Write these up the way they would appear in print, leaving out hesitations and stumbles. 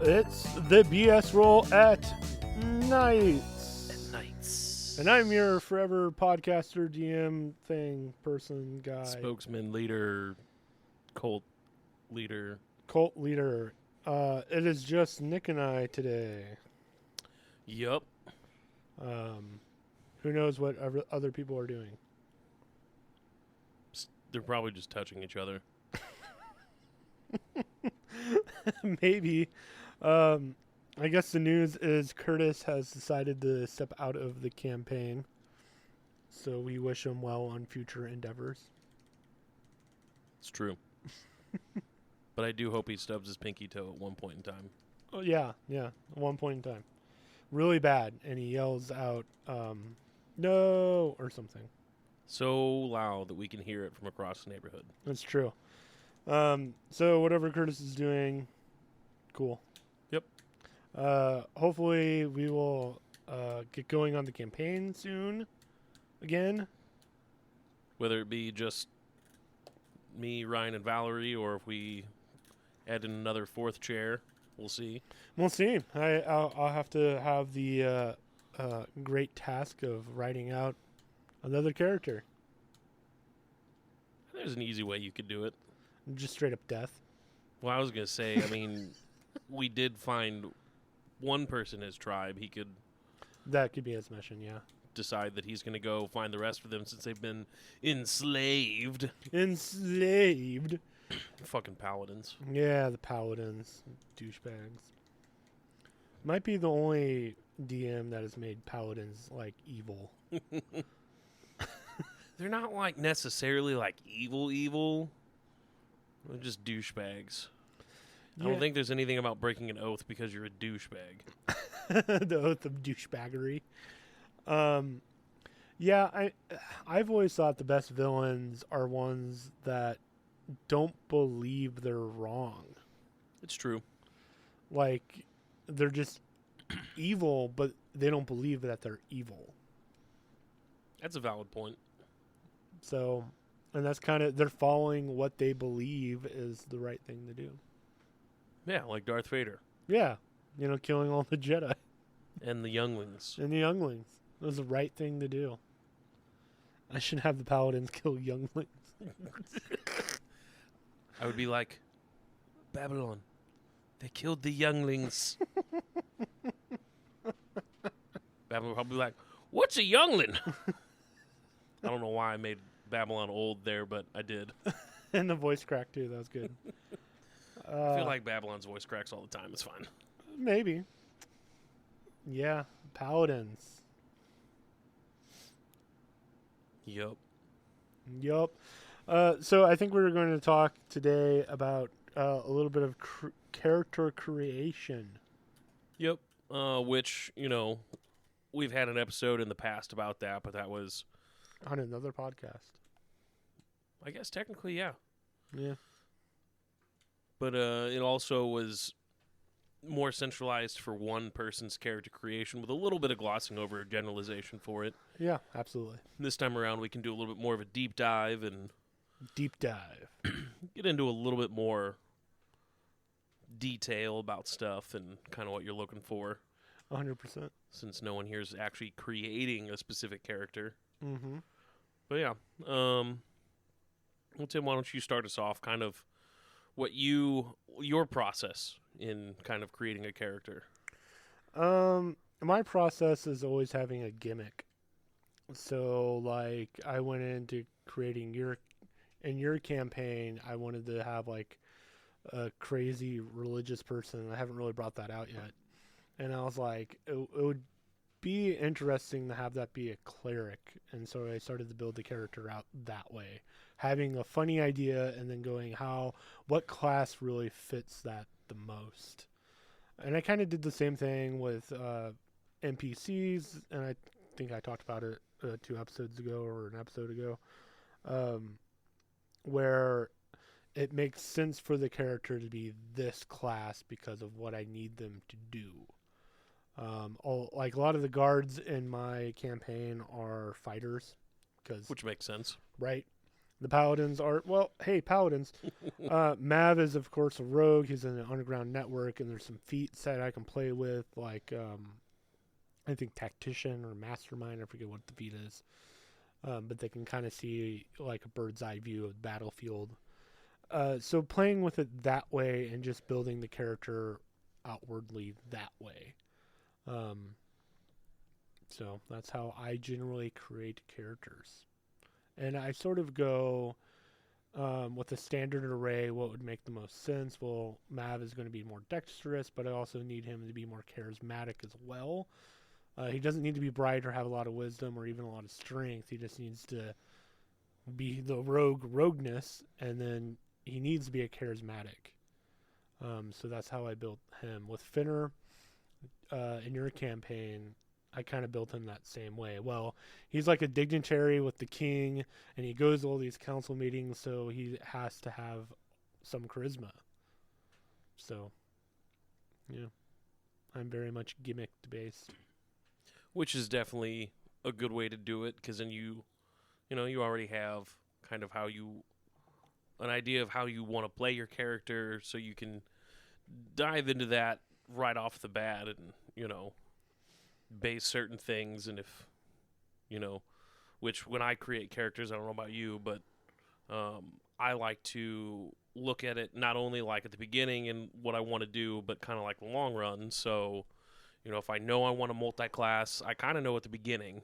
It's the BS roll at nights. Nights. And I'm your forever podcaster, DM person, guy. Spokesman, leader, cult leader. Cult leader. It is just Nick and I today. Yup. Who knows what other people are doing? They're probably just touching each other. Maybe. I guess the news is Curtis has decided to step out of the campaign. So we wish him well on future endeavors. It's true. But I do hope he stubs his pinky toe at one point in time. Oh, yeah. At one point in time. Really bad. And he yells out, no, or something. So loud that we can hear it from across the neighborhood. That's true. So whatever Curtis is doing, cool. Yep. Hopefully we will get going on the campaign soon again. Whether it be just me, Ryan, and Valerie, or if we add in another fourth chair, we'll see. We'll see. I'll have to have the great task of writing out another character. There's an easy way you could do it. Just straight up death. Well, I was going to say, I mean, we did find one person in his tribe. He could That could be his mission, yeah. decide that he's going to go find the rest of them since they've been enslaved. Enslaved. Fucking paladins. Yeah, the paladins. Douchebags. Might be the only DM that has made paladins, like, evil. They're not, like, necessarily, like, evil. They're just douchebags. Yeah. I don't think there's anything about breaking an oath because you're a douchebag. The oath of douchebaggery. Yeah, I've always thought the best villains are ones that don't believe they're wrong. It's true. Like, they're just evil, but they don't believe that they're evil. That's a valid point. So, and that's kind of, they're following what they believe is the right thing to do. Yeah, like Darth Vader. Yeah, killing all the Jedi And the younglings. and the younglings. It was the right thing to do. I should have the paladins kill younglings. I would be like, Babylon, they killed the younglings. Babylon would probably be like, what's a youngling? I don't know why I made Babylon old there, but I did. And the voice crack, too. That was good. I feel like Babylon's voice cracks all the time. It's fine. Maybe. Yeah, paladins. Yup. Yup. So I think we're going to talk today about a little bit of character creation. Yep. Which, we've had an episode in the past about that, but that was... On another podcast. I guess technically, yeah. Yeah. But it also was more centralized for one person's character creation with a little bit of glossing over generalization for it. Yeah, absolutely. This time around, we can do a little bit more of a deep dive and Deep dive. get into a little bit more detail about stuff and kind of what you're looking for. 100%. Since no one here is actually creating a specific character. Mm-hmm. But yeah. Well, Tim, why don't you start us off kind of what your process in kind of creating a character? My process is always having a gimmick. So, like, I went into creating your campaign, I wanted to have, like, a crazy religious person. I haven't really brought that out yet. And I was like, it would be interesting to have that be a cleric. And so I started to build the character out that way. Having a funny idea and then going what class really fits that the most. And I kind of did the same thing with NPCs, and I think I talked about it 2 episodes ago or an episode ago, where it makes sense for the character to be this class because of what I need them to do. Like a lot of the guards in my campaign are fighters, Which makes sense. right? The paladins are, well, hey, paladins. Mav is, of course, a rogue. He's in an underground network, and there's some feats that I can play with, like, I think tactician or mastermind. I forget what the feat is. But they can kind of see, like, a bird's eye view of the battlefield. So playing with it that way and just building the character outwardly that way. So that's how I generally create characters. And I sort of go with a standard array, what would make the most sense? Well, Mav is going to be more dexterous, but I also need him to be more charismatic as well. He doesn't need to be bright or have a lot of wisdom or even a lot of strength. He just needs to be the rogueness, and then he needs to be a charismatic. So that's how I built him. With Finner, in your campaign, I kind of built him that same way. Well, he's like a dignitary with the king, and he goes to all these council meetings, so he has to have some charisma. So, yeah, I'm very much gimmicked based. Which is definitely a good way to do it, because then you already have kind of an idea of how you want to play your character, so you can dive into that right off the bat and, base certain things. And if, which when I create characters, I don't know about you, but I like to look at it not only like at the beginning and what I want to do, but kind of like the long run. So, if I know I want a multi-class, I kind of know at the beginning,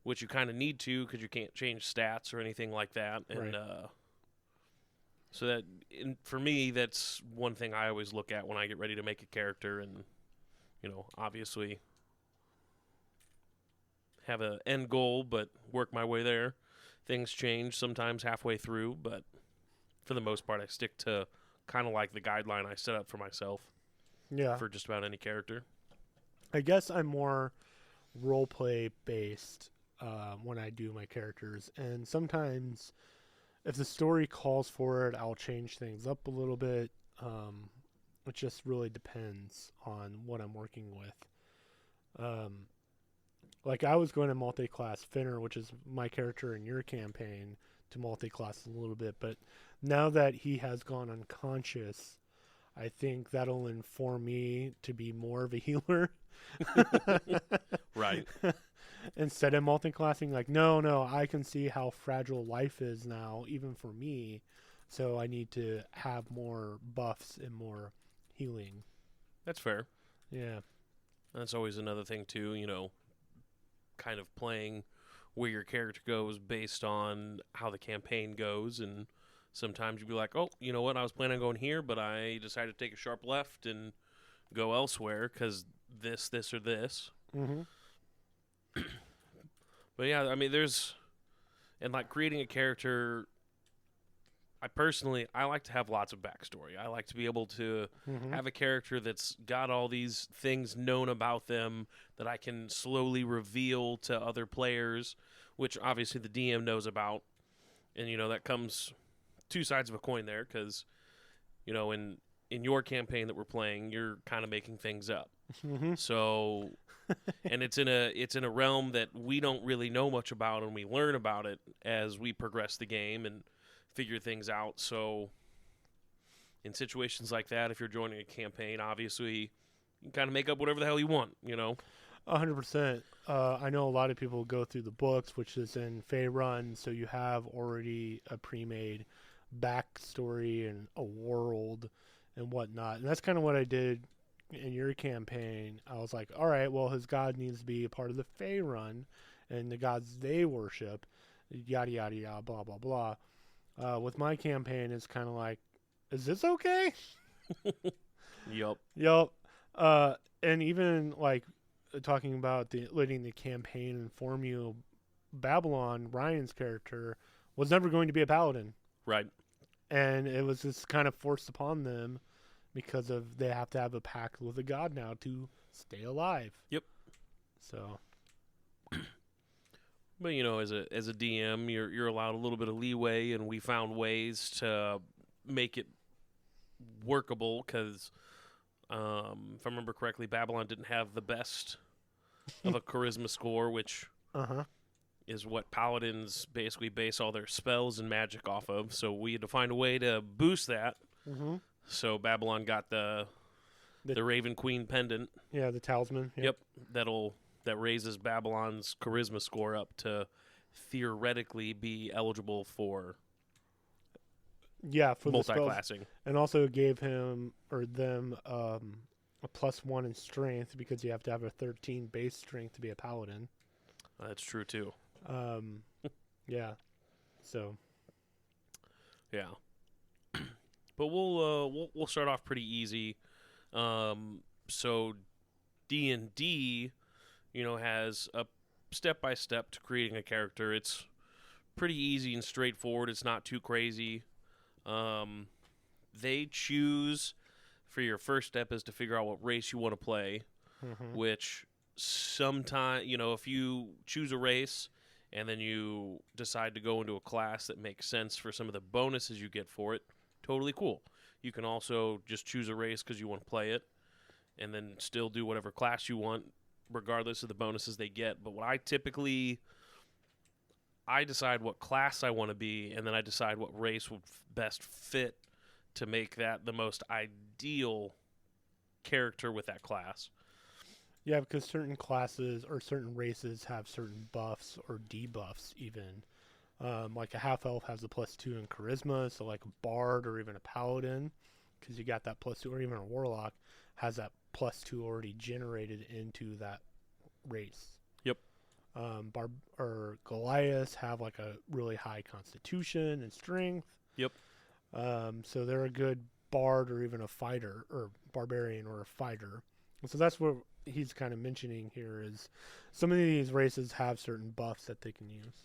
which you kind of need to because you can't change stats or anything like that. And Right. so that, for me, that's one thing I always look at when I get ready to make a character. And, obviously have an end goal, but work my way there. Things change sometimes halfway through, but for the most part, I stick to kind of like the guideline I set up for myself Yeah. for just about any character. I guess I'm more roleplay based when I do my characters, and sometimes if the story calls for it, I'll change things up a little bit. It just really depends on what I'm working with. Like I was going to multi-class Finner, which is my character in your campaign, to multi-class a little bit, but now that he has gone unconscious, I think that'll inform me to be more of a healer. Right. Instead of multi-classing, like, no, I can see how fragile life is now, even for me, so I need to have more buffs and more healing. That's fair. Yeah. That's always another thing, too, kind of playing where your character goes based on how the campaign goes. And sometimes you'd be like, oh, you know what? I was planning on going here, but I decided to take a sharp left and go elsewhere because this, or this. Mm-hmm. But yeah, I mean, and like creating a character, I like to have lots of backstory. I like to be able to have a character that's got all these things known about them that I can slowly reveal to other players, which obviously the DM knows about. And, that comes two sides of a coin there because, in your campaign that we're playing, you're kind of making things up. Mm-hmm. So, and it's in a realm that we don't really know much about, and we learn about it as we progress the game and figure things out. So in situations like that, if you're joining a campaign, obviously you can kind of make up whatever the hell you want, 100%. I know a lot of people go through the books, which is in Faerun, so you have already a pre-made backstory and a world and whatnot. And that's kind of what I did in your campaign. I was like, all right, well, his god needs to be a part of the Faerun and the gods they worship, yada, yada, yada, blah, blah, blah. With my campaign, it's kind of like, is this okay? Yup. And even like talking about letting the campaign inform you, Babylon, Ryan's character, was never going to be a paladin. Right. And it was just kind of forced upon them because of they have to have a pact with a god now to stay alive. Yep. So. But as a DM, you're allowed a little bit of leeway, and we found ways to make it workable because, if I remember correctly, Babylon didn't have the best of a charisma score, which is what paladins basically base all their spells and magic off of. So we had to find a way to boost that. Mm-hmm. So Babylon got the Raven Queen pendant. Yeah, the talisman. Yep, that raises Babylon's charisma score up to theoretically be eligible for for the spells, multi-classing. and also gave him or them a +1 in strength because you have to have a 13 base strength to be a paladin. That's true too. Yeah. So. Yeah. But we'll start off pretty easy. So D&D, has a step-by-step to creating a character. It's pretty easy and straightforward. It's not too crazy. They choose, for your first step is to figure out what race you want to play, which sometimes, if you choose a race and then you decide to go into a class that makes sense for some of the bonuses you get for it, totally cool. You can also just choose a race because you want to play it and then still do whatever class you want regardless of the bonuses they get. But what I decide what class I want to be, and then I decide what race would best fit to make that the most ideal character with that class. Yeah, because certain classes or certain races have certain buffs or debuffs even. Like a half-elf has a +2 in charisma, so like a bard or even a paladin, because you got that +2, or even a warlock has that +2 already generated into that race. Yep. Goliaths have like a really high constitution and strength. Yep. So they're a good bard or even a fighter, or barbarian or a fighter. And so that's what he's kind of mentioning here is some of these races have certain buffs that they can use.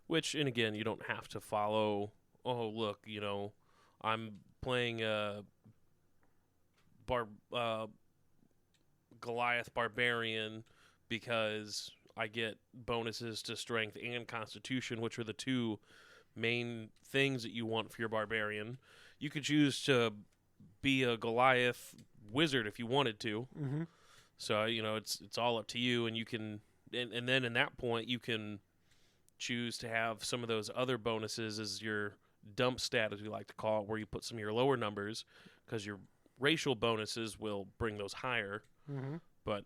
Which, and again, you don't have to follow, oh, look, I'm playing a Goliath barbarian because I get bonuses to strength and constitution, which are the two main things that you want for your barbarian. You could choose to be a Goliath wizard if you wanted to. Mm-hmm. So, it's all up to you, and you can, and then in that point, you can choose to have some of those other bonuses as your dump stat, as we like to call it, where you put some of your lower numbers, because your racial bonuses will bring those higher. Mm-hmm. But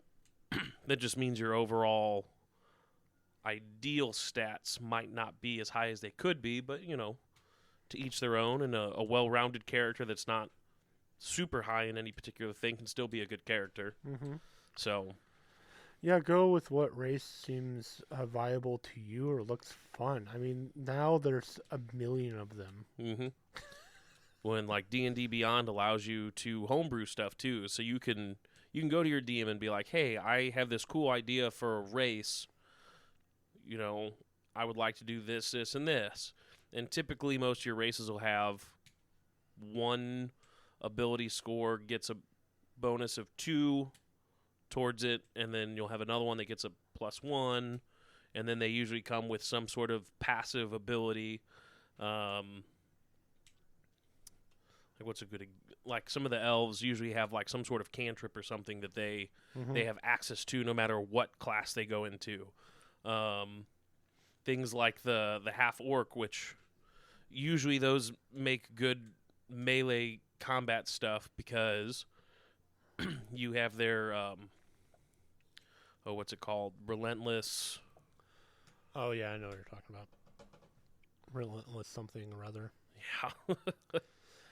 that just means your overall ideal stats might not be as high as they could be, but, to each their own, and a well-rounded character that's not super high in any particular thing can still be a good character. Mm-hmm. So, yeah, go with what race seems viable to you or looks fun. I mean, now there's a million of them. mm-hmm. When like DnD Beyond allows you to homebrew stuff too, so you can go to your DM and be like, hey, I have this cool idea for a race. I would like to do this, this, and this. And typically most of your races will have one ability score gets a bonus of 2 towards it, and then you'll have another one that gets a +1, and then they usually come with some sort of passive ability. Like what's a good, like some of the elves usually have like some sort of cantrip or something that they have access to no matter what class they go into. Things like the half orc, which usually those make good melee combat stuff because you have their what's it called? Relentless. Oh yeah, I know what you're talking about. Relentless something or other. Yeah.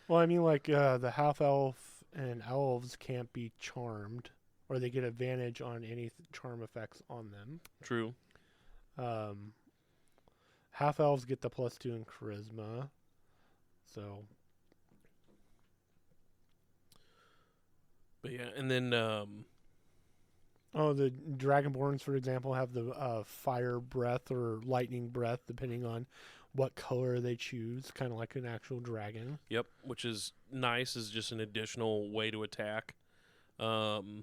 Well, I mean, like the half elf and elves can't be charmed, or they get advantage on any charm effects on them. True. Half elves get the +2 in charisma, so. But yeah, and then the Dragonborns, for example, have the fire breath or lightning breath, depending on what color they choose, kind of like an actual dragon. Yep, which is nice, is just an additional way to attack. Let's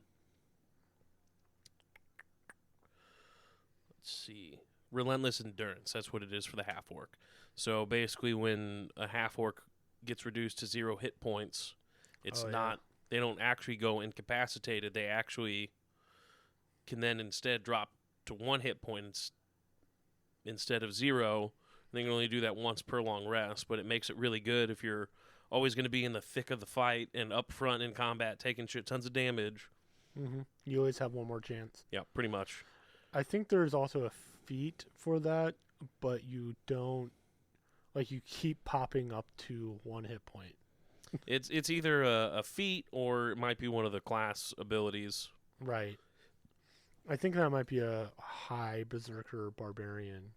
see. Relentless Endurance, that's what it is for the half-orc. So basically when a half-orc gets reduced to 0 hit points, it's not... They don't actually go incapacitated. They actually can then instead drop to 1 hit point instead of 0. They can only do that once per long rest, but it makes it really good if you're always going to be in the thick of the fight and up front in combat, taking shit tons of damage. Mm-hmm. You always have one more chance. Yeah, pretty much. I think there's also a feat for that, but you don't, like, you keep popping up to 1 hit point. It's either a feat or it might be one of the class abilities. Right. I think that might be a high berserker barbarian.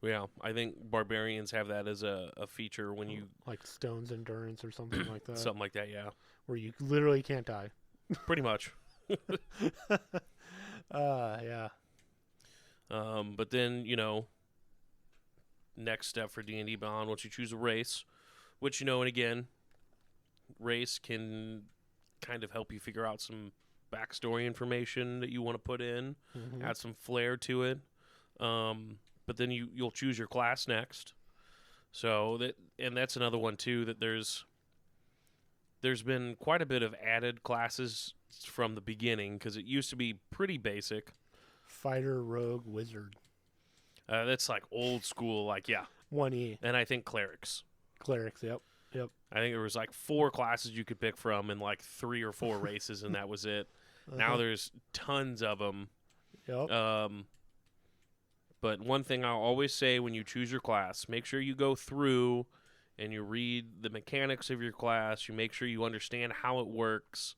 Yeah, I think barbarians have that as a feature when you... Like Stone's Endurance or something like that. Something like that, yeah. Where you literally can't die. Pretty much. Yeah. But then, next step for D&D Beyond, once you choose a race, which, and again, race can kind of help you figure out some backstory information that you want to put in, add some flair to it. But then you'll choose your class next. So that's another one too, that there's been quite a bit of added classes from the beginning, because it used to be pretty basic. Fighter, rogue, wizard. That's like old school, 1E. And I think clerics. Clerics, yep. I think there was 4 classes you could pick from and 3 or 4 races, and that was it. Now there's tons of them. Yep. But one thing I'll always say when you choose your class, make sure you go through and you read the mechanics of your class. You make sure you understand how it works.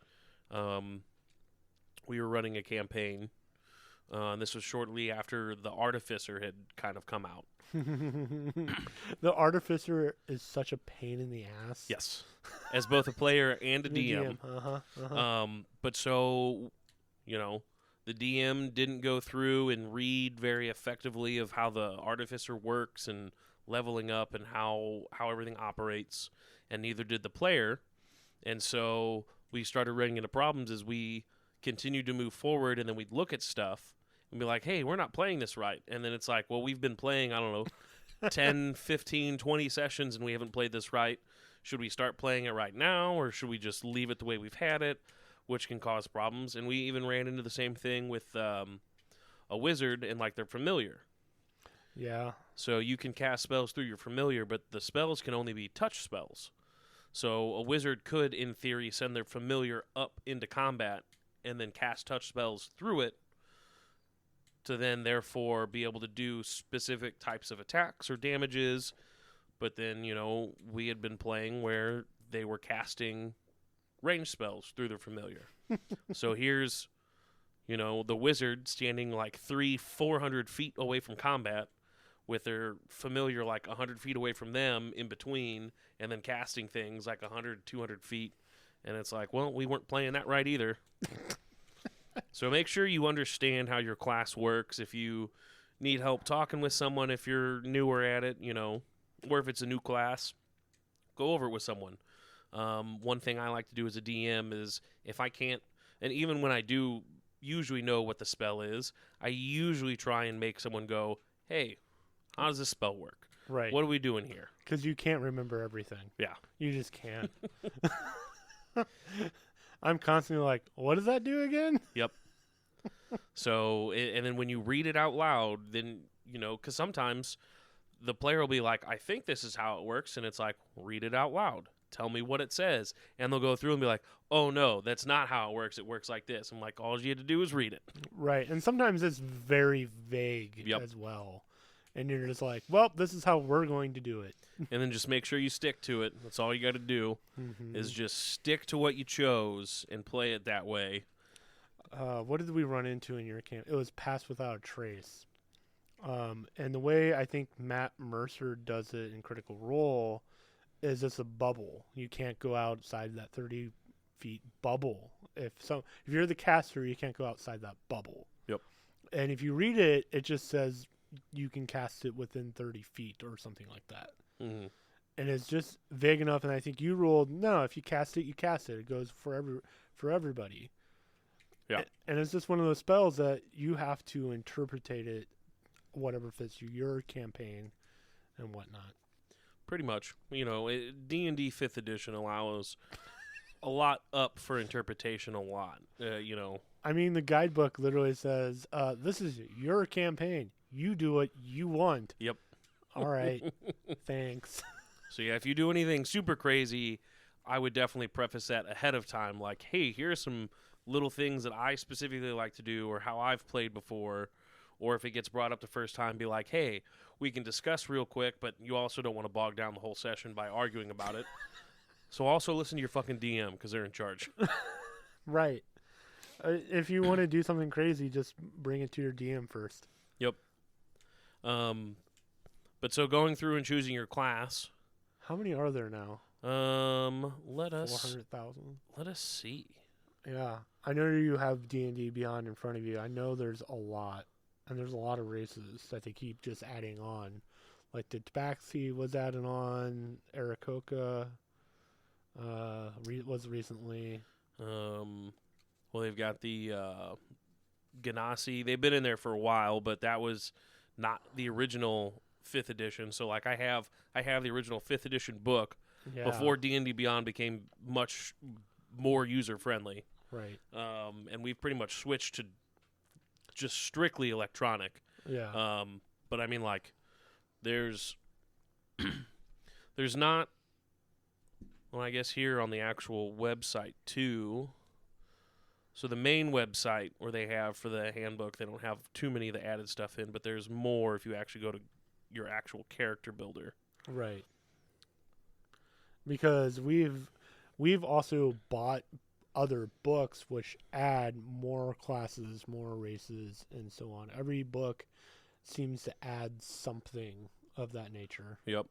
We were running a campaign. And this was shortly after the Artificer had kind of come out. The Artificer is such a pain in the ass. Yes. As both a player and a DM. But so, the DM didn't go through and read very effectively of how the Artificer works and leveling up and how everything operates, and neither did the player. And so we started running into problems as we continued to move forward, and then we'd look at stuff and be like, hey, we're not playing this right. And then it's like, well, we've been playing, 10, 15, 20 sessions, and we haven't played this right. Should we start playing it right now, or should we just leave it the way we've had it, which can cause problems? And we even ran into the same thing with a wizard and their familiar. Yeah. So you can cast spells through your familiar, but the spells can only be touch spells. So a wizard could, in theory, send their familiar up into combat and then cast touch spells through it to then, therefore, be able to do specific types of attacks or damages. But then, we had been playing where they were casting range spells through their familiar. So here's, the wizard standing 300-400 feet away from combat with their familiar 100 feet away from them in between, and then casting things 100-200 feet. And it's well, we weren't playing that right either. So make sure you understand how your class works. If you need help talking with someone, if you're newer at it, or if it's a new class, go over it with someone. One thing I like to do as a DM is, if I can't, and even when I do usually know what the spell is, I usually try and make someone go, hey, how does this spell work? Right. What are we doing here? Because you can't remember everything. Yeah. You just can't. I'm constantly what does that do again? Yep. So, and then when you read it out loud, then, because sometimes the player will be like, I think this is how it works. And it's read it out loud. Tell me what it says. And they'll go through and be like, oh, no, that's not how it works. It works like this. I'm all you had to do is read it. Right. And sometimes it's very vague as well. And you're just well, this is how we're going to do it. And then just make sure you stick to it. That's all you got to do, is just stick to what you chose and play it that way. What did we run into in your camp? It was Pass Without a Trace. And the way I think Matt Mercer does it in Critical Role is it's a bubble. You can't go outside that 30 feet bubble. If you're the caster, you can't go outside that bubble. Yep. And if you read it, it just says you can cast it within 30 feet or something like that. Mm-hmm. And it's just vague enough. And I think you ruled, no, if you cast it, you cast it. It goes for everybody. Yeah. And it's just one of those spells that you have to interpretate it, whatever fits your campaign and whatnot. Pretty much. D&D 5th edition allows a lot up for interpretation a lot. I mean, the guidebook literally says, "This is your campaign. You do what you want." Yep. All right. Thanks. So yeah, if you do anything super crazy, I would definitely preface that ahead of time. Like, hey, here's some little things that I specifically like to do, or how I've played before. Or if it gets brought up the first time, be like, hey, we can discuss real quick, but you also don't want to bog down the whole session by arguing about it. So also listen to your fucking DM because they're in charge. Right. If you want to do something crazy, just bring it to your DM first. Yep. But so going through and choosing your class. How many are there now? Let us 400,000. Let us see. Yeah, I know you have DnD Beyond in front of you. I know there's a lot, and there's a lot of races that they keep just adding on. Like the Tabaxi was added on, Aarakocra was recently. Well, they've got the Ganassi. They've been in there for a while, but that was not the original 5th edition. So, like, I have the original 5th edition book before D&D Beyond became much more user friendly. Right. And we've pretty much switched to just strictly electronic. Yeah. But I mean, like, there's not. Well, I guess here on the actual website too. So the main website where they have for the handbook, they don't have too many of the added stuff in, but there's more if you actually go to your actual character builder. Right. Because we've also bought other books which add more classes, more races, and so on. Every book seems to add something of that nature. Yep.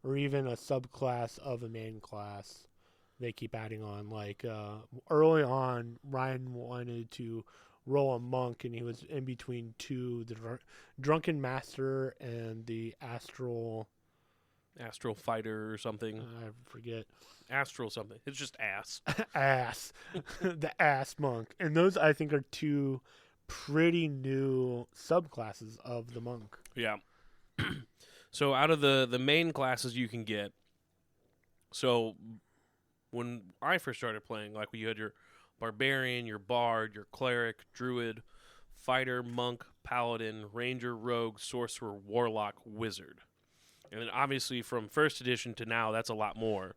Or even a subclass of a main class. They keep adding on. Like early on, Ryan wanted to roll a monk, and he was in between two: the Drunken Master and the Astral Fighter or something. I forget. Astral something. It's just ass. Ass. The Ass Monk. And those, I think, are two pretty new subclasses of the monk. Yeah. So out of the main classes you can get, so when I first started playing, like, you had your barbarian, your bard, your cleric, druid, fighter, monk, paladin, ranger, rogue, sorcerer, warlock, wizard. And then obviously from 1st edition to now, that's a lot more.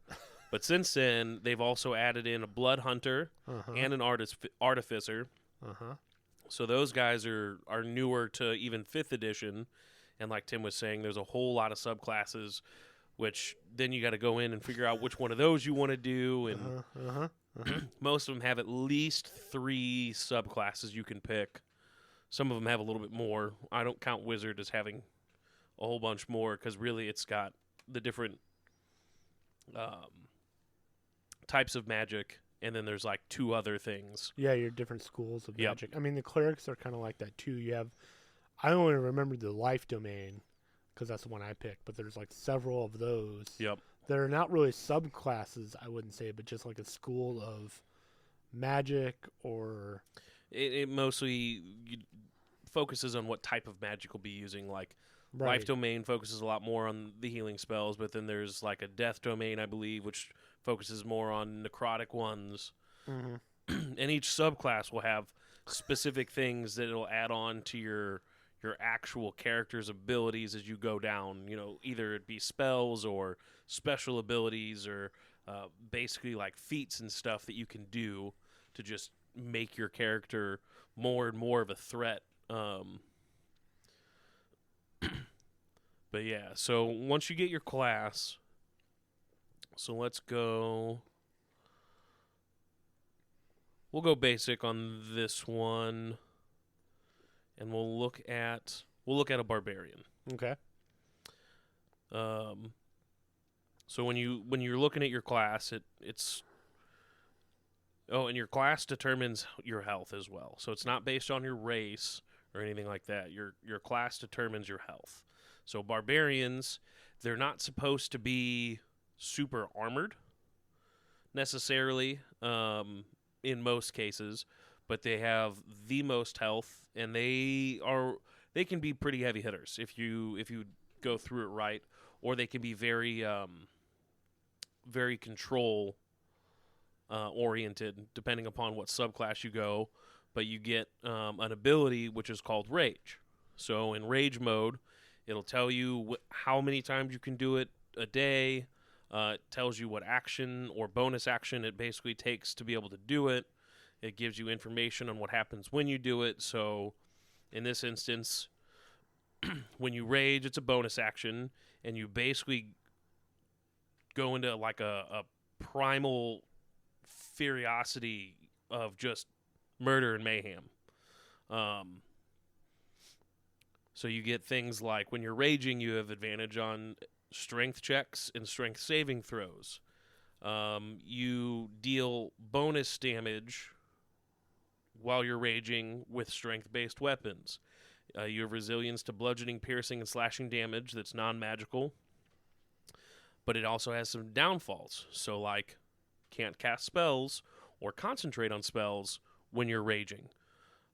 But since then, they've also added in a blood hunter and an artificer. So those guys are newer to even 5th edition. And like Tim was saying, there's a whole lot of subclasses, which then you got to go in and figure out which one of those you want to do. And most of them have at least 3 subclasses you can pick. Some of them have a little bit more. I don't count wizard as having a whole bunch more because really it's got the different types of magic, and then there's like 2 other things. Yeah, your different schools of magic. I mean, the clerics are kind of like that too. You have, I only remember the life domain because that's the one I picked, but there's like several of those. Yep. They're not really subclasses, I wouldn't say, but just like a school of magic, or it mostly focuses on what type of magic we'll be using. Like, right. life domain focuses a lot more on the healing spells, but then there's like a death domain, I believe, which focuses more on necrotic ones. And each subclass will have specific things that it'll add on to your actual character's abilities as you go down. You know, either it be spells or special abilities or basically like feats and stuff that you can do to just make your character more and more of a threat. But yeah, so once you get your class, so let's go. We'll go basic on this one, and we'll look at a barbarian. Okay. So when you're looking at your class, it's and your class determines your health as well. So it's not based on your race or anything like that. Your class determines your health. So barbarians, they're not supposed to be super armored necessarily in most cases, but they have the most health, and they can be pretty heavy hitters if you go through it right, or they can be very very control oriented depending upon what subclass you go. but you get an ability which is called Rage. So in Rage mode, it'll tell you how many times you can do it a day. It tells you what action or bonus action it basically takes to be able to do it. It gives you information on what happens when you do it. So in this instance, when you rage, it's a bonus action, and you basically go into like a primal furiosity of just murder and mayhem. So you get things like when you're raging, you have advantage on strength checks and strength saving throws. You deal bonus damage while you're raging with strength-based weapons. You have resilience to bludgeoning, piercing, and slashing damage that's non-magical. But it also has some downfalls. So, like, can't cast spells or concentrate on spells when you're raging.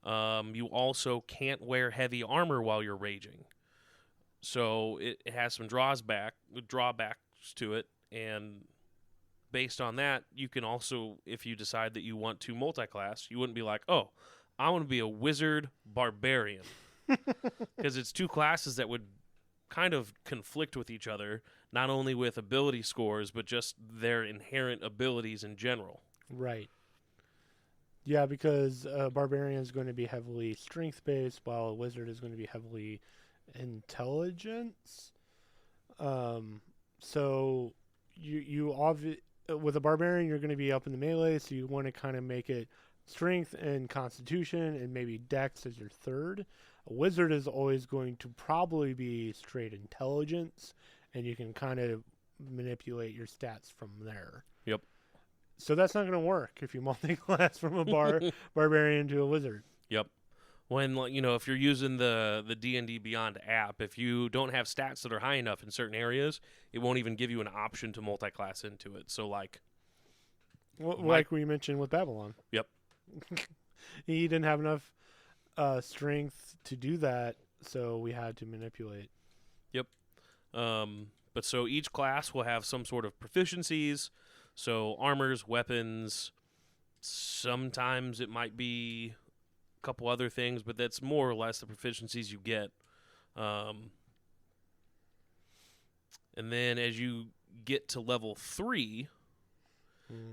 You also can't wear heavy armor while you're raging. So it has some drawbacks to it, and based on that, you can also, if you decide that you want to multi-class, you wouldn't be like, oh, I want to be a wizard barbarian. Because it's two classes that would kind of conflict with each other, not only with ability scores, but just their inherent abilities in general. Right. Yeah, because barbarian is going to be heavily strength-based, while a wizard is going to be heavily intelligence. So with a barbarian, you're going to be up in the melee, so you want to kind of make it strength and constitution, and maybe dex as your third. A wizard is always going to probably be straight intelligence, and you can kind of manipulate your stats from there. Yep. So that's not going to work if you multi-class from a barbarian to a wizard. Yep. When, if you're using the DnD Beyond app, if you don't have stats that are high enough in certain areas, it won't even give you an option to multi-class into it. So, like we mentioned with Babylon. Yep. He didn't have enough strength to do that, so we had to manipulate. Yep. But so each class will have some sort of proficiencies. So armors, weapons, sometimes it might be a couple other things, but that's more or less the proficiencies you get. And then as you get to level 3,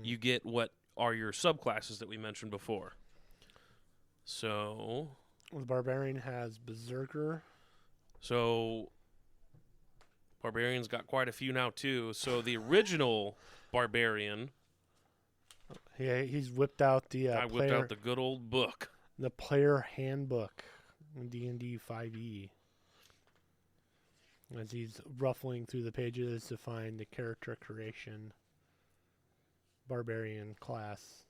you get what are your subclasses that we mentioned before. So the barbarian has berserker. So barbarian's got quite a few now too. So the original barbarian, he's whipped out the whipped out the good old book, the player handbook in D&D 5e, as he's ruffling through the pages to find the character creation barbarian class.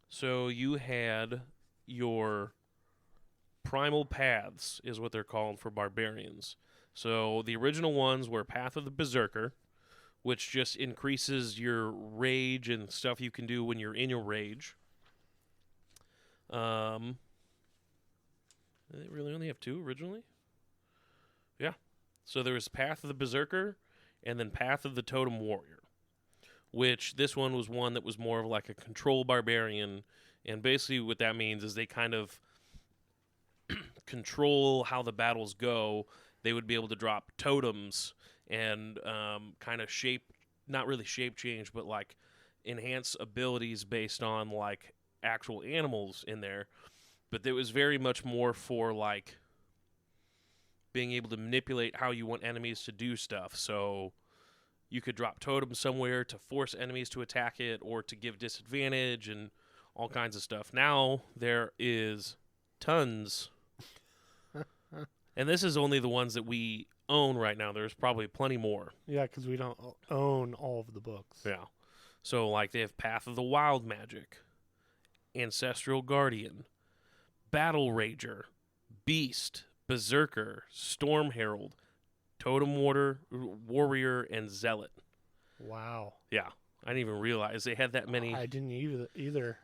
So you had your primal paths is what they're called for barbarians. So the original ones were Path of the Berserker, which just increases your rage and stuff you can do when you're in your rage. They really only have 2 originally? Yeah. So there was Path of the Berserker and then Path of the Totem Warrior, which this one was one that was more of like a control barbarian. And basically what that means is they kind of control how the battles go. They would be able to drop totems and kind of not really shape change, but like enhance abilities based on like actual animals in there. But it was very much more for like being able to manipulate how you want enemies to do stuff. So you could drop totems somewhere to force enemies to attack it or to give disadvantage and all kinds of stuff. Now there is tons. And this is only the ones that we own right now. There's probably plenty more. Yeah, because we don't own all of the books. Yeah. So, like, they have Path of the Wild Magic, Ancestral Guardian, Battle Rager, Beast, Berserker, Storm Herald, Totem Warrior, and Zealot. Wow. Yeah. I didn't even realize they had that many. I didn't either.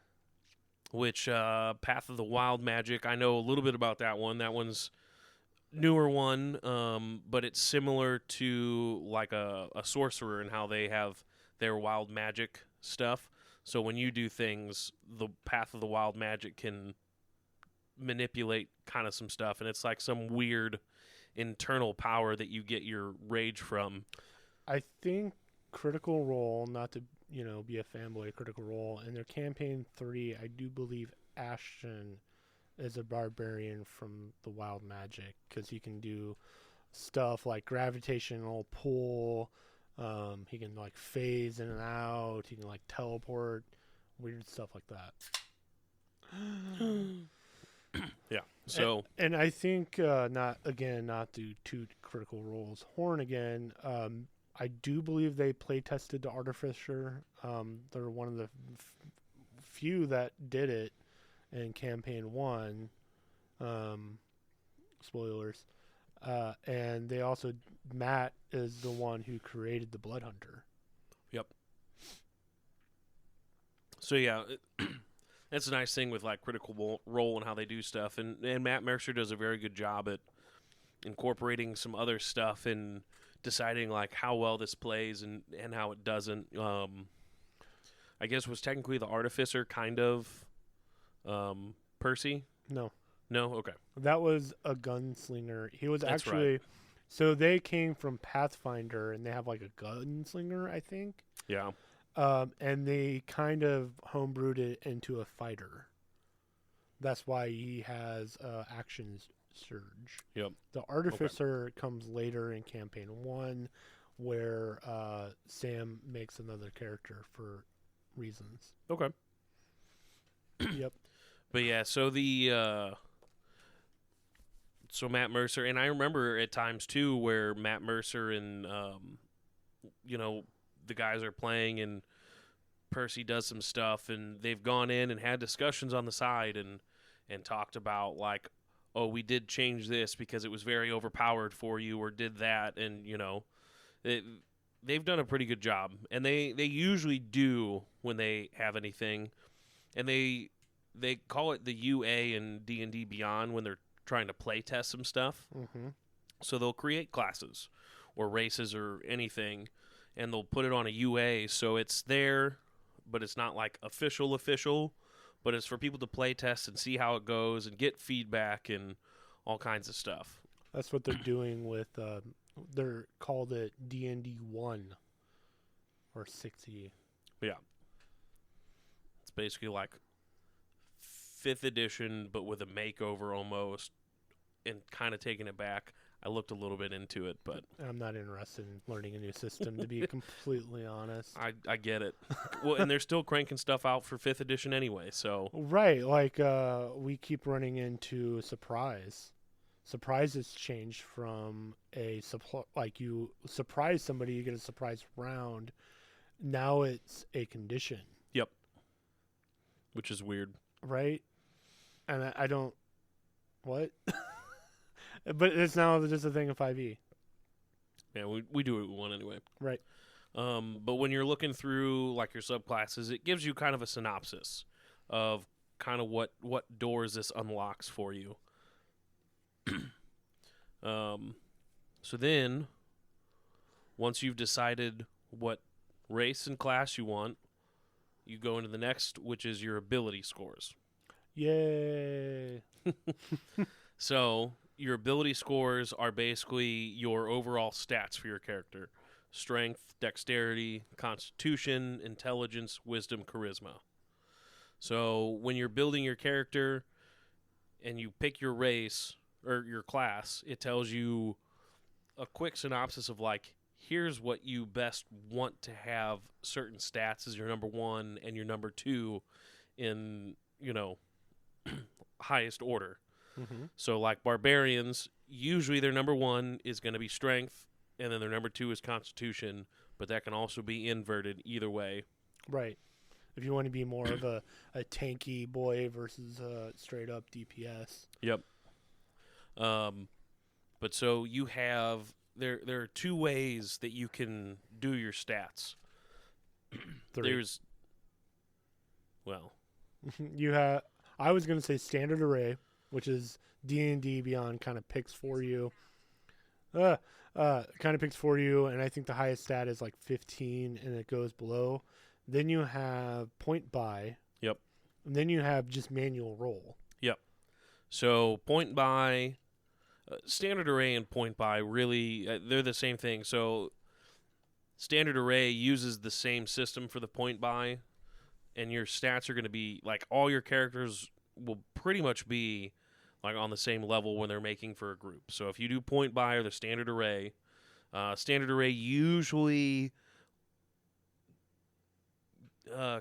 Which, Path of the Wild Magic, I know a little bit about that one. That one's newer one, but it's similar to like a sorcerer and how they have their wild magic stuff. So when you do things, the Path of the Wild magic can manipulate kind of some stuff, and it's like some weird internal power that you get your rage from. I think Critical Role, not to be a fanboy of Critical Role, in their campaign 3, I do believe Ashton is a barbarian from the wild magic, because he can do stuff like gravitational pull. He can like phase in and out. He can like teleport, weird stuff like that. Yeah. So and I think not to toot Critical Role's horn again. I do believe they play tested the Artificer. They're one of the few that did it in campaign 1. Spoilers. And they also, Matt is the one who created the Blood Hunter. Yep. So yeah, that's a nice thing with like Critical Role and how they do stuff, and Matt Mercer does a very good job at incorporating some other stuff and deciding like how well this plays and how it doesn't. I guess was technically the Artificer kind of Percy? No. No? Okay. That was a gunslinger. He was That's actually right. So they came from Pathfinder, and they have like a gunslinger, I think. Yeah. And they kind of homebrewed it into a fighter. That's why he has action surge. Yep. The Artificer comes later in campaign 1, where Sam makes another character for reasons. Okay. Yep. But yeah, so so Matt Mercer, and I remember at times too where Matt Mercer and the guys are playing and Percy does some stuff, and they've gone in and had discussions on the side and talked about like, oh, we did change this because it was very overpowered for you, or did that, and they've done a pretty good job, and they usually do when they have anything, and they call it the UA in DnD Beyond when they're trying to play test some stuff. Mm-hmm. So they'll create classes or races or anything, and they'll put it on a UA, so it's there, but it's not like official, but it's for people to play test and see how it goes and get feedback and all kinds of stuff. That's what they're doing with, they're called it DnD 1 or 6e. Yeah. It's basically like 5th edition, but with a makeover almost, and kind of taking it back. I looked a little bit into it, but I'm not interested in learning a new system, to be completely honest. I get it. Well, and they're still cranking stuff out for 5th edition anyway, so. Right, like we keep running into Surprise. Surprise has changed from like you surprise somebody, you get a surprise round. Now it's a condition. Yep. Which is weird. Right? And I don't... What? But it's now just a thing of 5e. Yeah, we do what we want anyway. Right. But when you're looking through like your subclasses, it gives you kind of a synopsis of kind of what doors this unlocks for you. So then, once you've decided what race and class you want, you go into the next, which is your ability scores. Yay. So your ability scores are basically your overall stats for your character. Strength, dexterity, constitution, intelligence, wisdom, charisma. So when you're building your character and you pick your race or your class, it tells you a quick synopsis of like, here's what you best want to have certain stats as your number 1 and your number 2 in, highest order. Mm-hmm. So like barbarians, usually their number 1 is going to be strength, and then their number 2 is constitution, but that can also be inverted either way. Right. If you want to be more of a tanky boy versus a straight up DPS. Yep. But so you have there are 2 ways that you can do your stats. 3. You have. I was going to say standard array, which is DnD Beyond kind of picks for you. And I think the highest stat is like 15, and it goes below. Then you have point buy. Yep. And then you have just manual roll. Yep. So point buy, standard array and point buy really, they're the same thing. So standard array uses the same system for the point buy, and your stats are going to be like all your characters will pretty much be like on the same level when they're making for a group. So if you do point buy or the standard array usually